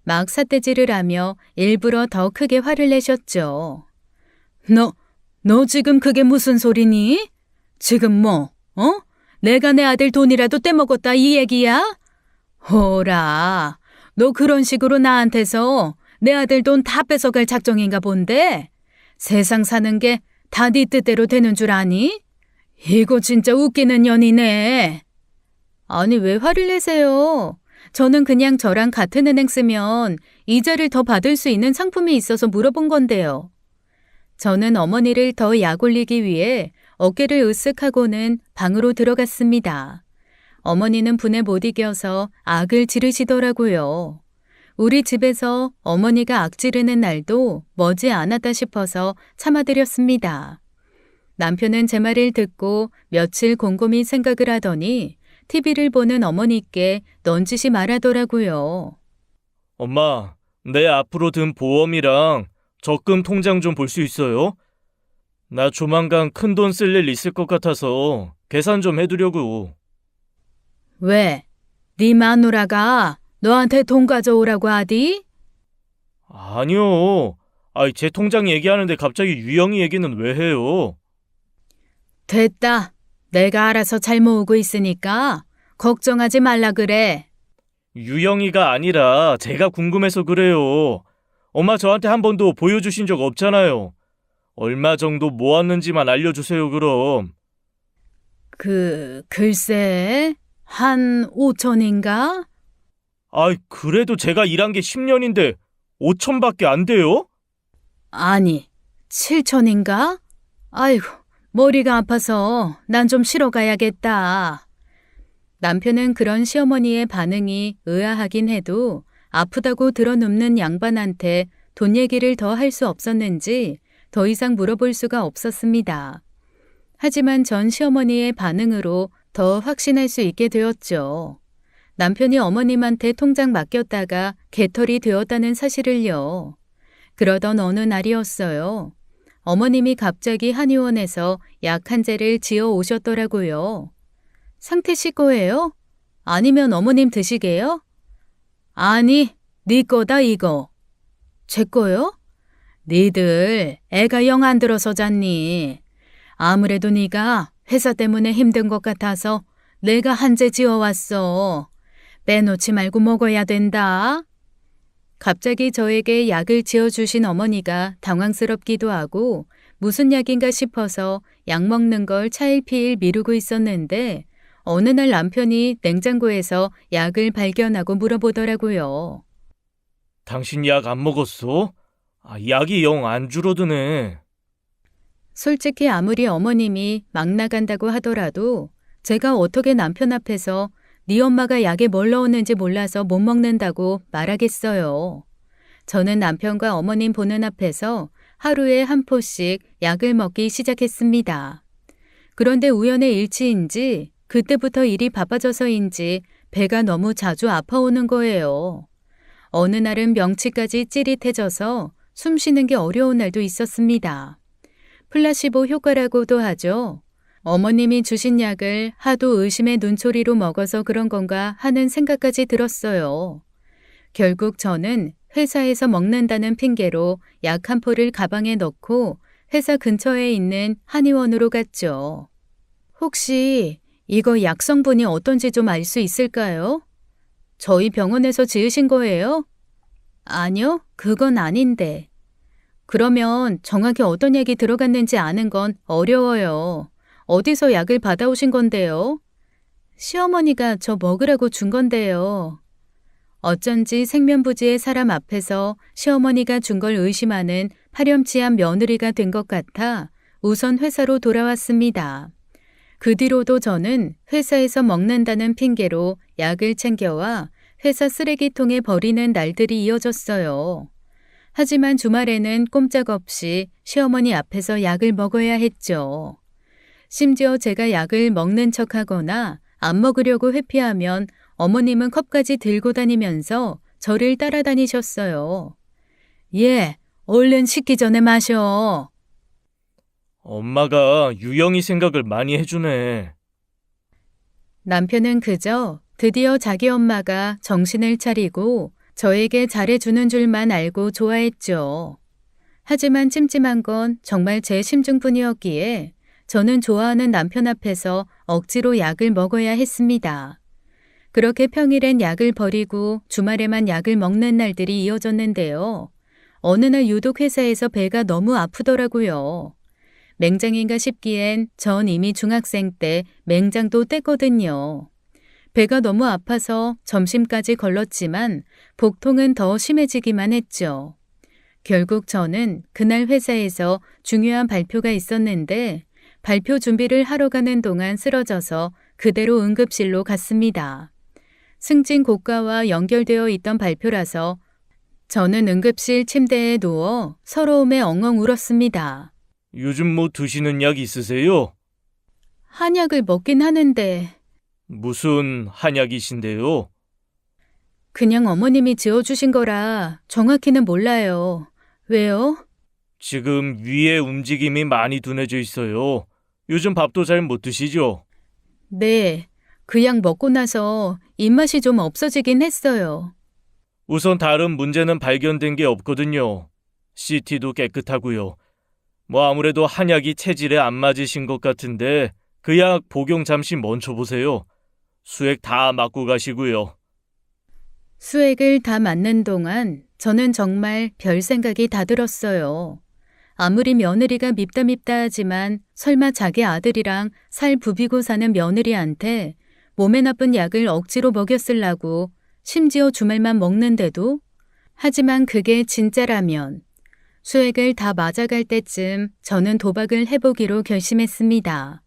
막 삿대질을 하며 일부러 더 크게 화를 내셨죠. 너 지금 그게 무슨 소리니? 지금 뭐, 내가 내 아들 돈이라도 떼먹었다 이 얘기야? 호라, 너 그런 식으로 나한테서 내 아들 돈 다 뺏어갈 작정인가 본데? 세상 사는 게 다 네 뜻대로 되는 줄 아니? 이거 진짜 웃기는 년이네. 아니, 왜 화를 내세요? 저는 그냥 저랑 같은 은행 쓰면 이자를 더 받을 수 있는 상품이 있어서 물어본 건데요. 저는 어머니를 더 약 올리기 위해 어깨를 으쓱하고는 방으로 들어갔습니다. 어머니는 분에 못 이겨서 악을 지르시더라고요. 우리 집에서 어머니가 악 지르는 날도 머지 않았다 싶어서 참아드렸습니다. 남편은 제 말을 듣고 며칠 곰곰이 생각을 하더니 TV를 보는 어머니께 넌지시 말하더라고요. 엄마, 내 앞으로 든 보험이랑 적금 통장 좀 볼 수 있어요? 나 조만간 큰돈 쓸 일 있을 것 같아서 계산 좀 해두려고. 왜? 네 마누라가 너한테 돈 가져오라고 하디? 아니요. 제 통장 얘기하는데 갑자기 유영이 얘기는 왜 해요? 됐다. 내가 알아서 잘 모으고 있으니까 걱정하지 말라 그래. 유영이가 아니라 제가 궁금해서 그래요. 엄마 저한테 한 번도 보여주신 적 없잖아요. 얼마 정도 모았는지만 알려주세요, 그럼. 글쎄, 한 5천인가? 그래도 제가 일한 게 10년인데 5천밖에 안 돼요? 아니, 7천인가? 아이고, 머리가 아파서 난 좀 쉬러 가야겠다. 남편은 그런 시어머니의 반응이 의아하긴 해도 아프다고 들어눕는 양반한테 돈 얘기를 더 할 수 없었는지 더 이상 물어볼 수가 없었습니다. 하지만 전 시어머니의 반응으로 더 확신할 수 있게 되었죠. 남편이 어머님한테 통장 맡겼다가 개털이 되었다는 사실을요. 그러던 어느 날이었어요. 어머님이 갑자기 한의원에서 약 한 재를 지어 오셨더라고요. 상태 씨 거예요? 아니면 어머님 드시게요? 아니, 네 거다 이거. 제 거요? 니들 애가 영 안 들어서 잤니? 아무래도 네가 회사 때문에 힘든 것 같아서 내가 한 재 지어왔어. 빼놓지 말고 먹어야 된다. 갑자기 저에게 약을 지어주신 어머니가 당황스럽기도 하고 무슨 약인가 싶어서 약 먹는 걸 차일피일 미루고 있었는데 어느 날 남편이 냉장고에서 약을 발견하고 물어보더라고요. 당신 약 안 먹었어? 약이 영 안 줄어드네. 솔직히 아무리 어머님이 막 나간다고 하더라도 제가 어떻게 남편 앞에서 네 엄마가 약에 뭘 넣었는지 몰라서 못 먹는다고 말하겠어요. 저는 남편과 어머님 보는 앞에서 하루에 한 포씩 약을 먹기 시작했습니다. 그런데 우연의 일치인지 그때부터 일이 바빠져서인지 배가 너무 자주 아파오는 거예요. 어느 날은 명치까지 찌릿해져서 숨 쉬는 게 어려운 날도 있었습니다. 플라시보 효과라고도 하죠. 어머님이 주신 약을 하도 의심의 눈초리로 먹어서 그런 건가 하는 생각까지 들었어요. 결국 저는 회사에서 먹는다는 핑계로 약 한 포를 가방에 넣고 회사 근처에 있는 한의원으로 갔죠. 혹시 이거 약 성분이 어떤지 좀 알 수 있을까요? 저희 병원에서 지으신 거예요? 아니요, 그건 아닌데. 그러면 정확히 어떤 약이 들어갔는지 아는 건 어려워요. 어디서 약을 받아오신 건데요? 시어머니가 저 먹으라고 준 건데요. 어쩐지 생면부지의 사람 앞에서 시어머니가 준 걸 의심하는 파렴치한 며느리가 된 것 같아 우선 회사로 돌아왔습니다. 그 뒤로도 저는 회사에서 먹는다는 핑계로 약을 챙겨와 회사 쓰레기통에 버리는 날들이 이어졌어요. 하지만 주말에는 꼼짝없이 시어머니 앞에서 약을 먹어야 했죠. 심지어 제가 약을 먹는 척하거나 안 먹으려고 회피하면 어머님은 컵까지 들고 다니면서 저를 따라다니셨어요. 예, 얼른 식기 전에 마셔. 엄마가 유영이 생각을 많이 해주네. 남편은 그저 드디어 자기 엄마가 정신을 차리고 저에게 잘해주는 줄만 알고 좋아했죠. 하지만 찜찜한 건 정말 제 심증뿐이었기에 저는 좋아하는 남편 앞에서 억지로 약을 먹어야 했습니다. 그렇게 평일엔 약을 버리고 주말에만 약을 먹는 날들이 이어졌는데요. 어느 날 유독 회사에서 배가 너무 아프더라고요. 맹장인가 싶기엔 전 이미 중학생 때 맹장도 뗐거든요. 배가 너무 아파서 점심까지 걸렀지만 복통은 더 심해지기만 했죠. 결국 저는 그날 회사에서 중요한 발표가 있었는데 발표 준비를 하러 가는 동안 쓰러져서 그대로 응급실로 갔습니다. 승진 고가와 연결되어 있던 발표라서 저는 응급실 침대에 누워 서러움에 엉엉 울었습니다. 요즘 뭐 드시는 약 있으세요? 한약을 먹긴 하는데 무슨 한약이신데요? 그냥 어머님이 지어주신 거라 정확히는 몰라요. 왜요? 지금 위에 움직임이 많이 둔해져 있어요. 요즘 밥도 잘 못 드시죠? 네, 그 약 먹고 나서 입맛이 좀 없어지긴 했어요. 우선 다른 문제는 발견된 게 없거든요. CT도 깨끗하고요. 뭐 아무래도 한약이 체질에 안 맞으신 것 같은데 그 약 복용 잠시 멈춰보세요. 수액 다 맞고 가시고요. 수액을 다 맞는 동안 저는 정말 별 생각이 다 들었어요. 아무리 며느리가 밉다 하지만 설마 자기 아들이랑 살 부비고 사는 며느리한테 몸에 나쁜 약을 억지로 먹였으려고 심지어 주말만 먹는데도? 하지만 그게 진짜라면 수액을 다 맞아갈 때쯤 저는 도박을 해보기로 결심했습니다.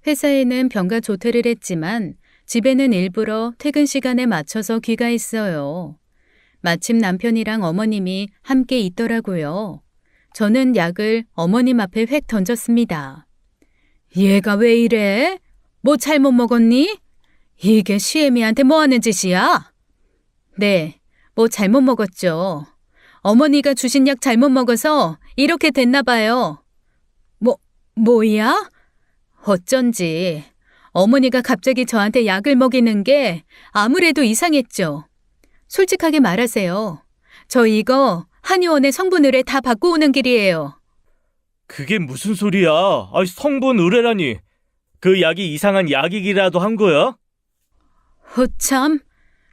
회사에는 병가 조퇴를 했지만 집에는 일부러 퇴근 시간에 맞춰서 귀가했어요. 마침 남편이랑 어머님이 함께 있더라고요. 저는 약을 어머님 앞에 획 던졌습니다. 얘가 왜 이래? 뭐 잘못 먹었니? 이게 시애미한테 뭐 하는 짓이야? 네, 뭐 잘못 먹었죠. 어머니가 주신 약 잘못 먹어서 이렇게 됐나 봐요. 뭐야? 어쩐지 어머니가 갑자기 저한테 약을 먹이는 게 아무래도 이상했죠. 솔직하게 말하세요. 저 이거 한의원에 성분 의뢰 다 받고 오는 길이에요. 그게 무슨 소리야? 성분 의뢰라니. 그 약이 이상한 약이기라도 한 거야? 참,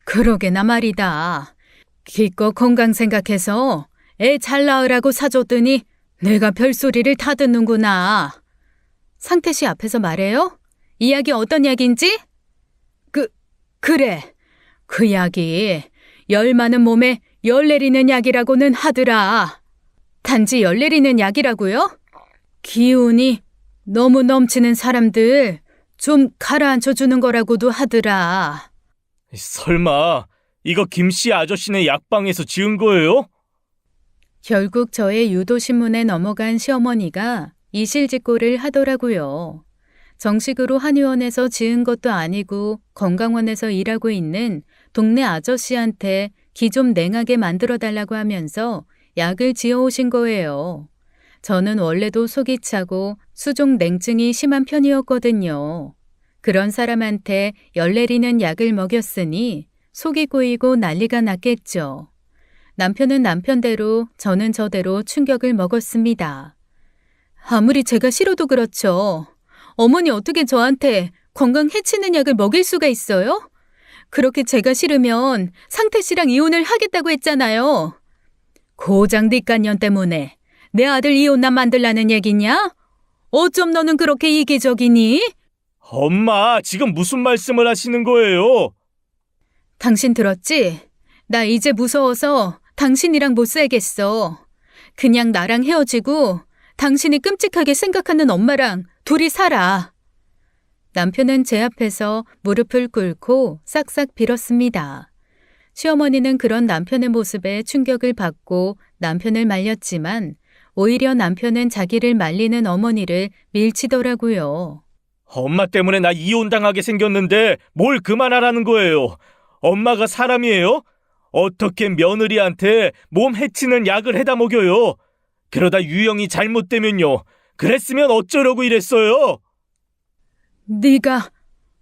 그러게나 말이다. 기껏 건강 생각해서 애 잘 낳으라고 사줬더니 내가 별소리를 다 듣는구나. 상태 씨 앞에서 말해요? 이 약이 어떤 약인지? 그래. 그 약이 열 많은 몸에 열 내리는 약이라고는 하더라. 단지 열 내리는 약이라고요? 기운이 너무 넘치는 사람들 좀 가라앉혀 주는 거라고도 하더라. 설마 이거 김씨 아저씨네 약방에서 지은 거예요? 결국 저의 유도신문에 넘어간 시어머니가 이실직고를 하더라고요. 정식으로 한의원에서 지은 것도 아니고 건강원에서 일하고 있는 동네 아저씨한테 기 좀 냉하게 만들어달라고 하면서 약을 지어오신 거예요. 저는 원래도 속이 차고 수족 냉증이 심한 편이었거든요. 그런 사람한테 열 내리는 약을 먹였으니 속이 고이고 난리가 났겠죠. 남편은 남편대로 저는 저대로 충격을 먹었습니다. 아무리 제가 싫어도 그렇죠. 어머니 어떻게 저한테 건강 해치는 약을 먹일 수가 있어요? 그렇게 제가 싫으면 상태 씨랑 이혼을 하겠다고 했잖아요. 고장 뒷간년 때문에 내 아들 이혼남 만들라는 얘기냐? 어쩜 너는 그렇게 이기적이니? 엄마, 지금 무슨 말씀을 하시는 거예요? 당신 들었지? 나 이제 무서워서 당신이랑 못 살겠어. 그냥 나랑 헤어지고 당신이 끔찍하게 생각하는 엄마랑 둘이 살아. 남편은 제 앞에서 무릎을 꿇고 싹싹 빌었습니다. 시어머니는 그런 남편의 모습에 충격을 받고 남편을 말렸지만 오히려 남편은 자기를 말리는 어머니를 밀치더라고요. 엄마 때문에 나 이혼당하게 생겼는데 뭘 그만하라는 거예요? 엄마가 사람이에요? 어떻게 며느리한테 몸 해치는 약을 해다 먹여요? 그러다 유형이 잘못되면요. 그랬으면 어쩌려고 이랬어요?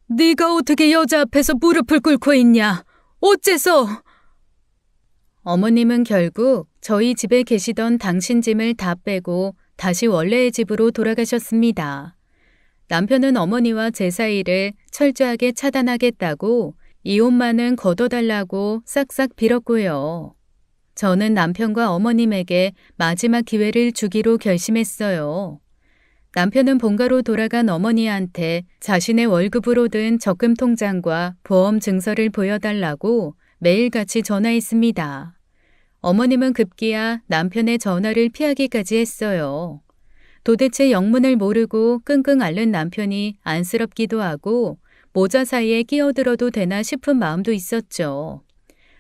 네가 어떻게 여자 앞에서 무릎을 꿇고 있냐? 어째서? 어머님은 결국 저희 집에 계시던 당신 짐을 다 빼고 다시 원래의 집으로 돌아가셨습니다. 남편은 어머니와 제 사이를 철저하게 차단하겠다고 이 옷만은 걷어달라고 싹싹 빌었고요. 저는 남편과 어머님에게 마지막 기회를 주기로 결심했어요. 남편은 본가로 돌아간 어머니한테 자신의 월급으로 든 적금 통장과 보험 증서를 보여달라고 매일같이 전화했습니다. 어머님은 급기야 남편의 전화를 피하기까지 했어요. 도대체 영문을 모르고 끙끙 앓는 남편이 안쓰럽기도 하고 모자 사이에 끼어들어도 되나 싶은 마음도 있었죠.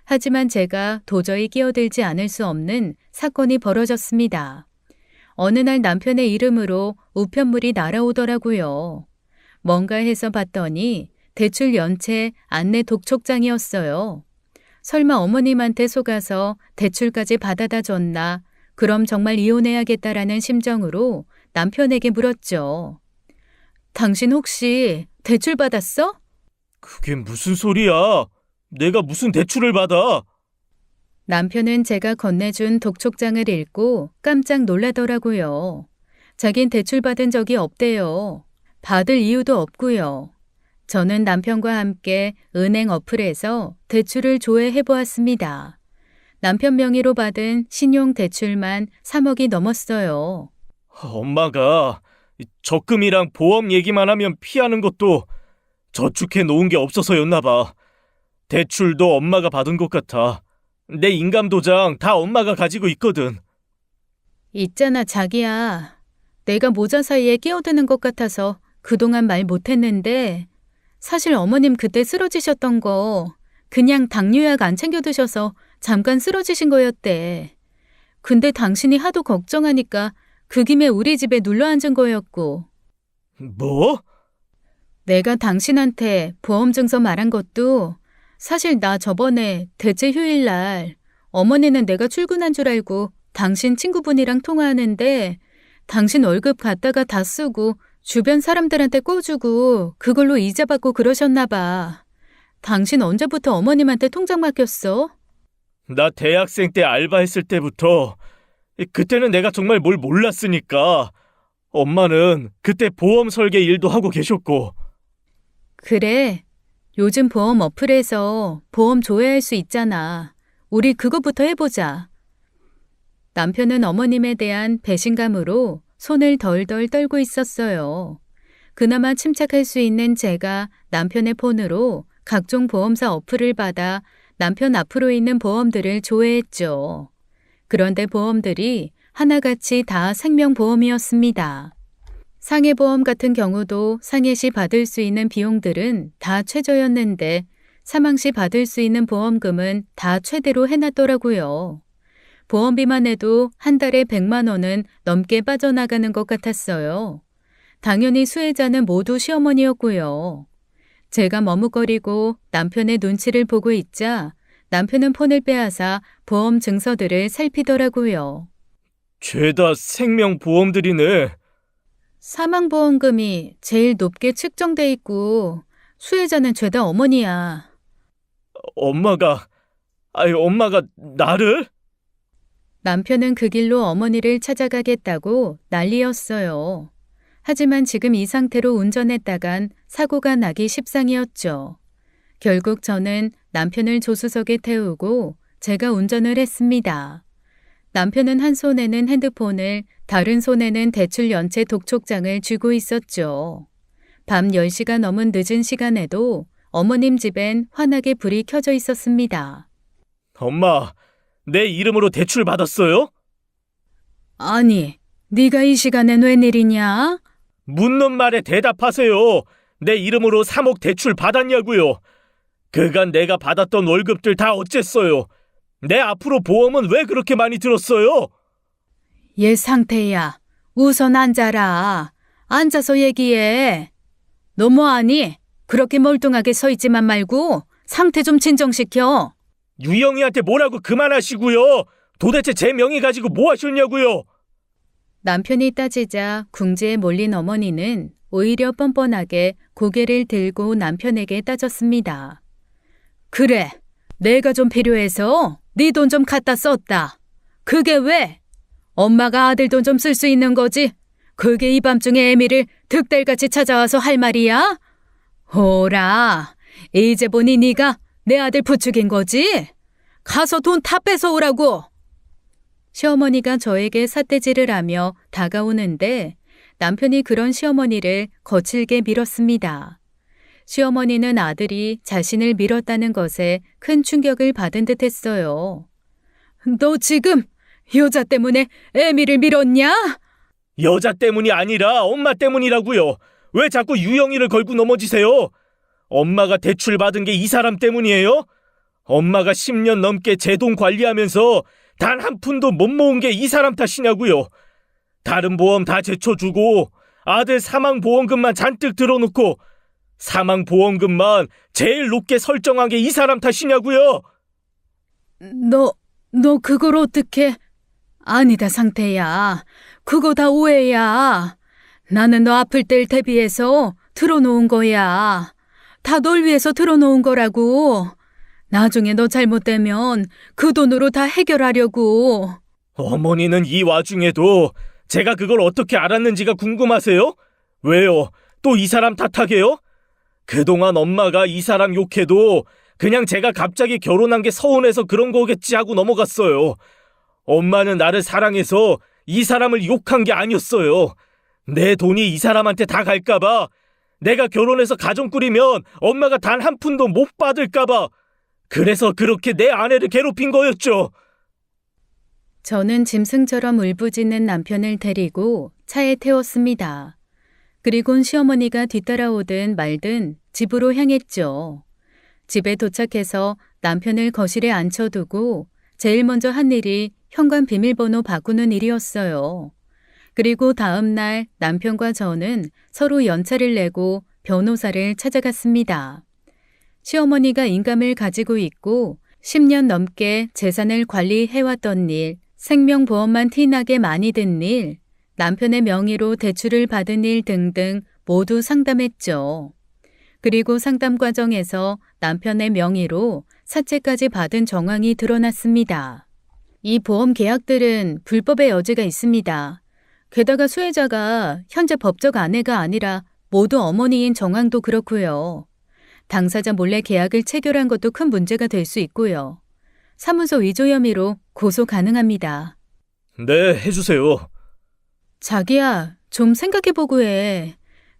하지만 제가 도저히 끼어들지 않을 수 없는 사건이 벌어졌습니다. 어느 날 남편의 이름으로 우편물이 날아오더라고요. 뭔가 해서 봤더니 대출 연체 안내 독촉장이었어요. 설마 어머님한테 속아서 대출까지 받아다 줬나? 그럼 정말 이혼해야겠다라는 심정으로 남편에게 물었죠. 당신 혹시 대출 받았어? 그게 무슨 소리야? 내가 무슨 대출을 받아? 남편은 제가 건네준 독촉장을 읽고 깜짝 놀라더라고요. 자긴 대출 받은 적이 없대요. 받을 이유도 없고요. 저는 남편과 함께 은행 어플에서 대출을 조회해 보았습니다. 남편 명의로 받은 신용 대출만 3억이 넘었어요. 엄마가 적금이랑 보험 얘기만 하면 피하는 것도 저축해 놓은 게 없어서였나 봐. 대출도 엄마가 받은 것 같아. 내 인감도장 다 엄마가 가지고 있거든. 있잖아, 자기야. 내가 모자 사이에 끼어드는 것 같아서 그동안 말 못했는데 사실 어머님 그때 쓰러지셨던 거 그냥 당뇨약 안 챙겨 드셔서 잠깐 쓰러지신 거였대. 근데 당신이 하도 걱정하니까 그 김에 우리 집에 눌러 앉은 거였고. 뭐? 내가 당신한테 보험 증서 말한 것도 사실 나 저번에 대체 휴일날 어머니는 내가 출근한 줄 알고 당신 친구분이랑 통화하는데 당신 월급 갖다가 다 쓰고 주변 사람들한테 꿔주고 그걸로 이자 받고 그러셨나 봐. 당신 언제부터 어머님한테 통장 맡겼어? 나 대학생 때 알바했을 때부터 그때는 내가 정말 뭘 몰랐으니까 엄마는 그때 보험 설계 일도 하고 계셨고. 그래. 요즘 보험 어플에서 보험 조회할 수 있잖아. 우리 그거부터 해보자. 남편은 어머님에 대한 배신감으로 손을 덜덜 떨고 있었어요. 그나마 침착할 수 있는 제가 남편의 폰으로 각종 보험사 어플을 받아 남편 앞으로 있는 보험들을 조회했죠. 그런데 보험들이 하나같이 다 생명보험이었습니다. 상해보험 같은 경우도 상해 시 받을 수 있는 비용들은 다 최저였는데 사망 시 받을 수 있는 보험금은 다 최대로 해놨더라고요. 보험비만 해도 한 달에 100만 원은 넘게 빠져나가는 것 같았어요. 당연히 수혜자는 모두 시어머니였고요. 제가 머뭇거리고 남편의 눈치를 보고 있자 남편은 폰을 빼앗아 보험 증서들을 살피더라고요. 죄다 생명보험들이네. 사망보험금이 제일 높게 측정돼 있고 수혜자는 죄다 어머니야. 엄마가 나를? 남편은 그 길로 어머니를 찾아가겠다고 난리였어요. 하지만 지금 이 상태로 운전했다간 사고가 나기 십상이었죠. 결국 저는 남편을 조수석에 태우고 제가 운전을 했습니다. 남편은 한 손에는 핸드폰을, 다른 손에는 대출 연체 독촉장을 쥐고 있었죠. 밤 10시가 넘은 늦은 시간에도 어머님 집엔 환하게 불이 켜져 있었습니다. 엄마, 내 이름으로 대출 받았어요? 아니, 네가 이 시간엔 웬일이냐? 묻는 말에 대답하세요. 내 이름으로 3억 대출 받았냐고요. 그간 내가 받았던 월급들 다 어쨌어요. 내 앞으로 보험은 왜 그렇게 많이 들었어요? 얘 상태야. 우선 앉아라. 앉아서 얘기해. 너 뭐하니? 그렇게 멀뚱하게 서 있지만 말고 상태 좀 진정시켜. 유영이한테 뭐라고 그만하시고요. 도대체 제 명의 가지고 뭐 하셨냐고요. 남편이 따지자 궁지에 몰린 어머니는 오히려 뻔뻔하게 고개를 들고 남편에게 따졌습니다. 그래, 내가 좀 필요해서 네 돈 좀 갖다 썼다. 그게 왜? 엄마가 아들 돈 좀 쓸 수 있는 거지. 그게 이 밤중에 애미를 득달같이 찾아와서 할 말이야? 호라, 이제 보니 네가 내 아들 부추긴 거지? 가서 돈 다 뺏어오라고. 시어머니가 저에게 삿대질을 하며 다가오는데 남편이 그런 시어머니를 거칠게 밀었습니다. 시어머니는 아들이 자신을 밀었다는 것에 큰 충격을 받은 듯 했어요. 너 지금 여자 때문에 애미를 밀었냐? 여자 때문이 아니라 엄마 때문이라고요. 왜 자꾸 유영이를 걸고 넘어지세요? 엄마가 대출 받은 게 이 사람 때문이에요? 엄마가 10년 넘게 제 돈 관리하면서 단 한 푼도 못 모은 게 이 사람 탓이냐고요. 다른 보험 다 제쳐주고 아들 사망보험금만 잔뜩 들어놓고 사망보험금만 제일 높게 설정한 게 이 사람 탓이냐고요. 너 그걸 어떻게... 아니다, 상태야. 그거 다 오해야. 나는 너 아플 때를 대비해서 틀어놓은 거야. 다 널 위해서 틀어놓은 거라고. 나중에 너 잘못되면 그 돈으로 다 해결하려고. 어머니는 이 와중에도 제가 그걸 어떻게 알았는지가 궁금하세요? 왜요? 또 이 사람 탓하게요? 그동안 엄마가 이 사람 욕해도 그냥 제가 갑자기 결혼한 게 서운해서 그런 거겠지 하고 넘어갔어요. 엄마는 나를 사랑해서 이 사람을 욕한 게 아니었어요. 내 돈이 이 사람한테 다 갈까봐, 내가 결혼해서 가정 꾸리면 엄마가 단 한 푼도 못 받을까봐, 그래서 그렇게 내 아내를 괴롭힌 거였죠. 저는 짐승처럼 울부짖는 남편을 데리고 차에 태웠습니다. 그리곤 시어머니가 뒤따라오든 말든 집으로 향했죠. 집에 도착해서 남편을 거실에 앉혀두고 제일 먼저 한 일이 현관 비밀번호 바꾸는 일이었어요. 그리고 다음 날 남편과 저는 서로 연차를 내고 변호사를 찾아갔습니다. 시어머니가 인감을 가지고 있고 10년 넘게 재산을 관리해왔던 일, 생명보험만 티나게 많이 든 일, 남편의 명의로 대출을 받은 일 등등 모두 상담했죠. 그리고 상담 과정에서 남편의 명의로 사채까지 받은 정황이 드러났습니다. 이 보험 계약들은 불법의 여지가 있습니다. 게다가 수혜자가 현재 법적 아내가 아니라 모두 어머니인 정황도 그렇고요. 당사자 몰래 계약을 체결한 것도 큰 문제가 될 수 있고요. 사무소 위조 혐의로 고소 가능합니다. 네, 해주세요. 자기야, 좀 생각해보고 해.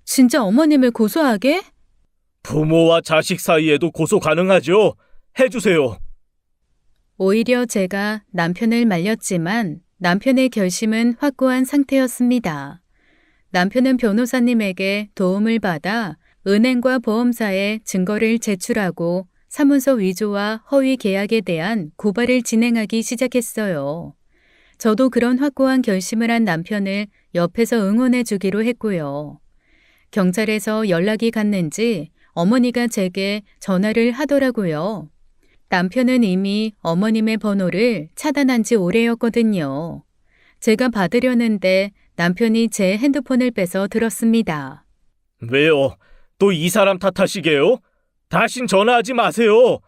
진짜 어머님을 고소하게? 부모와 자식 사이에도 고소 가능하죠. 해주세요. 오히려 제가 남편을 말렸지만 남편의 결심은 확고한 상태였습니다. 남편은 변호사님에게 도움을 받아 은행과 보험사에 증거를 제출하고 사문서 위조와 허위 계약에 대한 고발을 진행하기 시작했어요. 저도 그런 확고한 결심을 한 남편을 옆에서 응원해 주기로 했고요. 경찰에서 연락이 갔는지 어머니가 제게 전화를 하더라고요. 남편은 이미 어머님의 번호를 차단한 지 오래였거든요. 제가 받으려는데 남편이 제 핸드폰을 빼서 들었습니다. 왜요? 또 이 사람 탓하시게요? 다신 전화하지 마세요.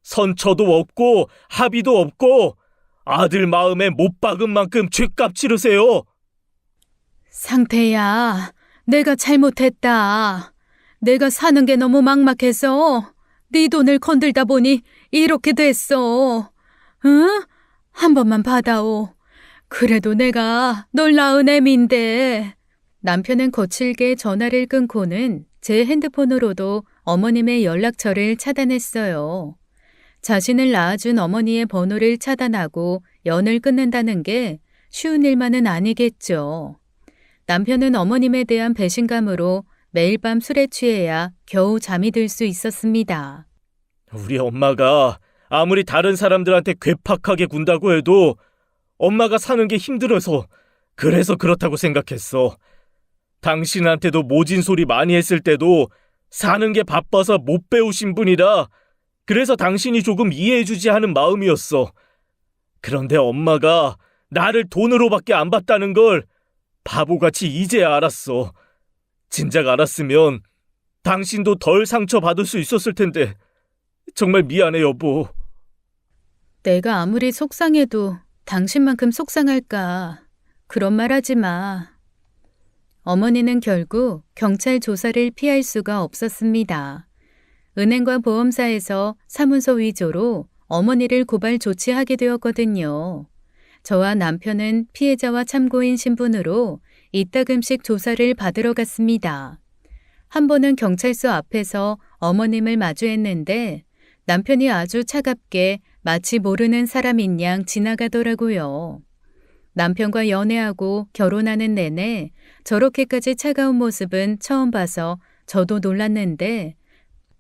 선처도 없고 합의도 없고 아들 마음에 못 박은 만큼 죗값 치르세요. 상태야, 내가 잘못했다. 내가 사는 게 너무 막막해서 네 돈을 건들다 보니 이렇게 됐어. 응? 한 번만 받아오. 그래도 내가 널 낳은 애미인데. 남편은 거칠게 전화를 끊고는 제 핸드폰으로도 어머님의 연락처를 차단했어요. 자신을 낳아준 어머니의 번호를 차단하고 연을 끊는다는 게 쉬운 일만은 아니겠죠. 남편은 어머님에 대한 배신감으로 매일 밤 술에 취해야 겨우 잠이 들 수 있었습니다. 우리 엄마가 아무리 다른 사람들한테 괴팍하게 군다고 해도 엄마가 사는 게 힘들어서 그래서 그렇다고 생각했어. 당신한테도 모진 소리 많이 했을 때도 사는 게 바빠서 못 배우신 분이라 그래서 당신이 조금 이해해주지 하는 마음이었어. 그런데 엄마가 나를 돈으로밖에 안 봤다는 걸 바보같이 이제야 알았어. 진작 알았으면 당신도 덜 상처받을 수 있었을 텐데 정말 미안해 여보. 내가 아무리 속상해도 당신만큼 속상할까. 그런 말 하지 마. 어머니는 결국 경찰 조사를 피할 수가 없었습니다. 은행과 보험사에서 사문서 위조로 어머니를 고발 조치하게 되었거든요. 저와 남편은 피해자와 참고인 신분으로 이따금씩 조사를 받으러 갔습니다. 한 번은 경찰서 앞에서 어머님을 마주했는데 남편이 아주 차갑게 마치 모르는 사람인 양 지나가더라고요. 남편과 연애하고 결혼하는 내내 저렇게까지 차가운 모습은 처음 봐서 저도 놀랐는데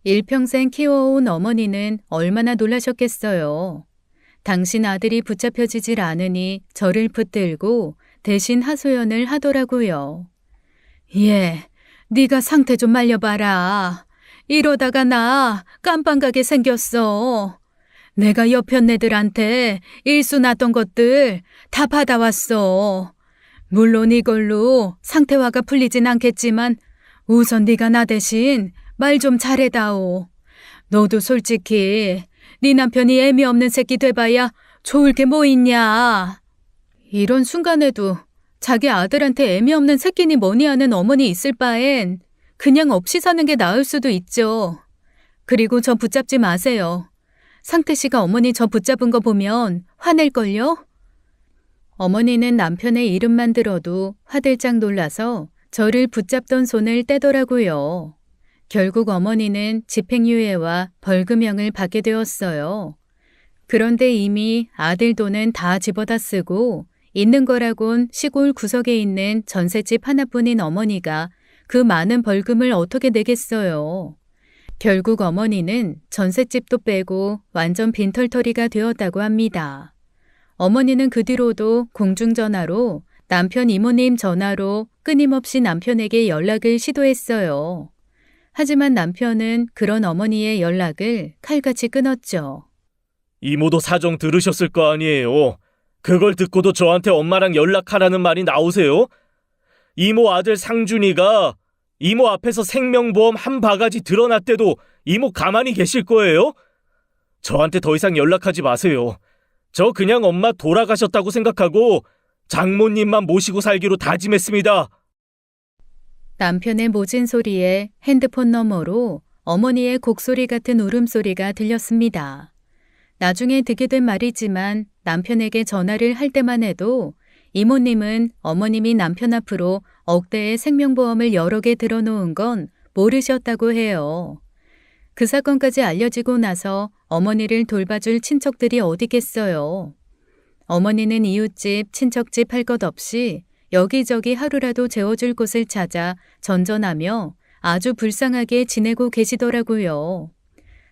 일평생 키워온 어머니는 얼마나 놀라셨겠어요. 당신 아들이 붙잡혀지질 않으니 저를 붙들고 대신 하소연을 하더라고요. 예, 네가 상태 좀 말려봐라. 이러다가 나 깜빵 가게 생겼어. 내가 여편네들한테 일수 났던 것들 다 받아왔어. 물론 이걸로 상태화가 풀리진 않겠지만 우선 네가 나 대신 말 좀 잘해다오. 너도 솔직히 네 남편이 애미 없는 새끼 돼봐야 좋을 게 뭐 있냐. 이런 순간에도 자기 아들한테 애미 없는 새끼니 뭐니 하는 어머니 있을 바엔 그냥 없이 사는 게 나을 수도 있죠. 그리고 저 붙잡지 마세요. 상태 씨가 어머니 저 붙잡은 거 보면 화낼걸요? 어머니는 남편의 이름만 들어도 화들짝 놀라서 저를 붙잡던 손을 떼더라고요. 결국 어머니는 집행유예와 벌금형을 받게 되었어요. 그런데 이미 아들 돈은 다 집어다 쓰고 있는 거라곤 시골 구석에 있는 전셋집 하나뿐인 어머니가 그 많은 벌금을 어떻게 내겠어요. 결국 어머니는 전셋집도 빼고 완전 빈털터리가 되었다고 합니다. 어머니는 그 뒤로도 공중전화로 남편 이모님 전화로 끊임없이 남편에게 연락을 시도했어요. 하지만 남편은 그런 어머니의 연락을 칼같이 끊었죠. 이모도 사정 들으셨을 거 아니에요. 그걸 듣고도 저한테 엄마랑 연락하라는 말이 나오세요? 이모 아들 상준이가 이모 앞에서 생명보험 한 바가지 드러났대도 이모 가만히 계실 거예요? 저한테 더 이상 연락하지 마세요. 저 그냥 엄마 돌아가셨다고 생각하고 장모님만 모시고 살기로 다짐했습니다. 남편의 모진 소리에 핸드폰 너머로 어머니의 곡소리 같은 울음소리가 들렸습니다. 나중에 듣게 된 말이지만 남편에게 전화를 할 때만 해도 이모님은 어머님이 남편 앞으로 억대의 생명보험을 여러 개 들어놓은 건 모르셨다고 해요. 그 사건까지 알려지고 나서 어머니를 돌봐줄 친척들이 어디겠어요. 어머니는 이웃집, 친척집 할 것 없이 여기저기 하루라도 재워줄 곳을 찾아 전전하며 아주 불쌍하게 지내고 계시더라고요.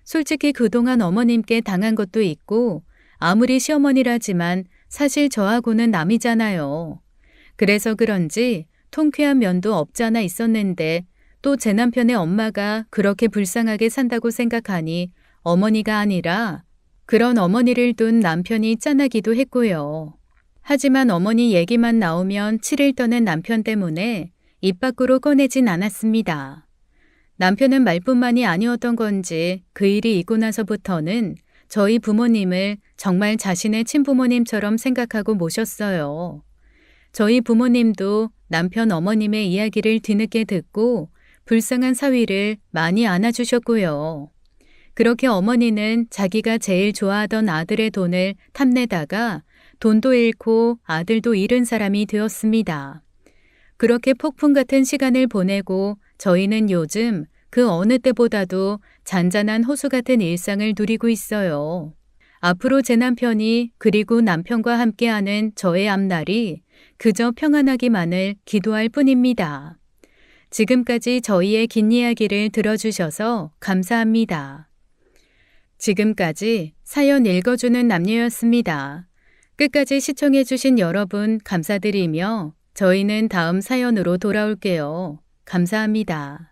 솔직히 그동안 어머님께 당한 것도 있고 아무리 시어머니라지만 사실 저하고는 남이잖아요. 그래서 그런지 통쾌한 면도 없잖아 있었는데 또 제 남편의 엄마가 그렇게 불쌍하게 산다고 생각하니 어머니가 아니라 그런 어머니를 둔 남편이 짠하기도 했고요. 하지만 어머니 얘기만 나오면 치를 떠는 남편 때문에 입 밖으로 꺼내진 않았습니다. 남편은 말뿐만이 아니었던 건지 그 일이 있고 나서부터는 저희 부모님을 정말 자신의 친부모님처럼 생각하고 모셨어요. 저희 부모님도 남편 어머님의 이야기를 뒤늦게 듣고 불쌍한 사위를 많이 안아주셨고요. 그렇게 어머니는 자기가 제일 좋아하던 아들의 돈을 탐내다가 돈도 잃고 아들도 잃은 사람이 되었습니다. 그렇게 폭풍 같은 시간을 보내고 저희는 요즘 그 어느 때보다도 잔잔한 호수 같은 일상을 누리고 있어요. 앞으로 제 남편이 그리고 남편과 함께하는 저의 앞날이 그저 평안하기만을 기도할 뿐입니다. 지금까지 저희의 긴 이야기를 들어주셔서 감사합니다. 지금까지 사연 읽어주는 남녀였습니다. 끝까지 시청해주신 여러분 감사드리며 저희는 다음 사연으로 돌아올게요. 감사합니다.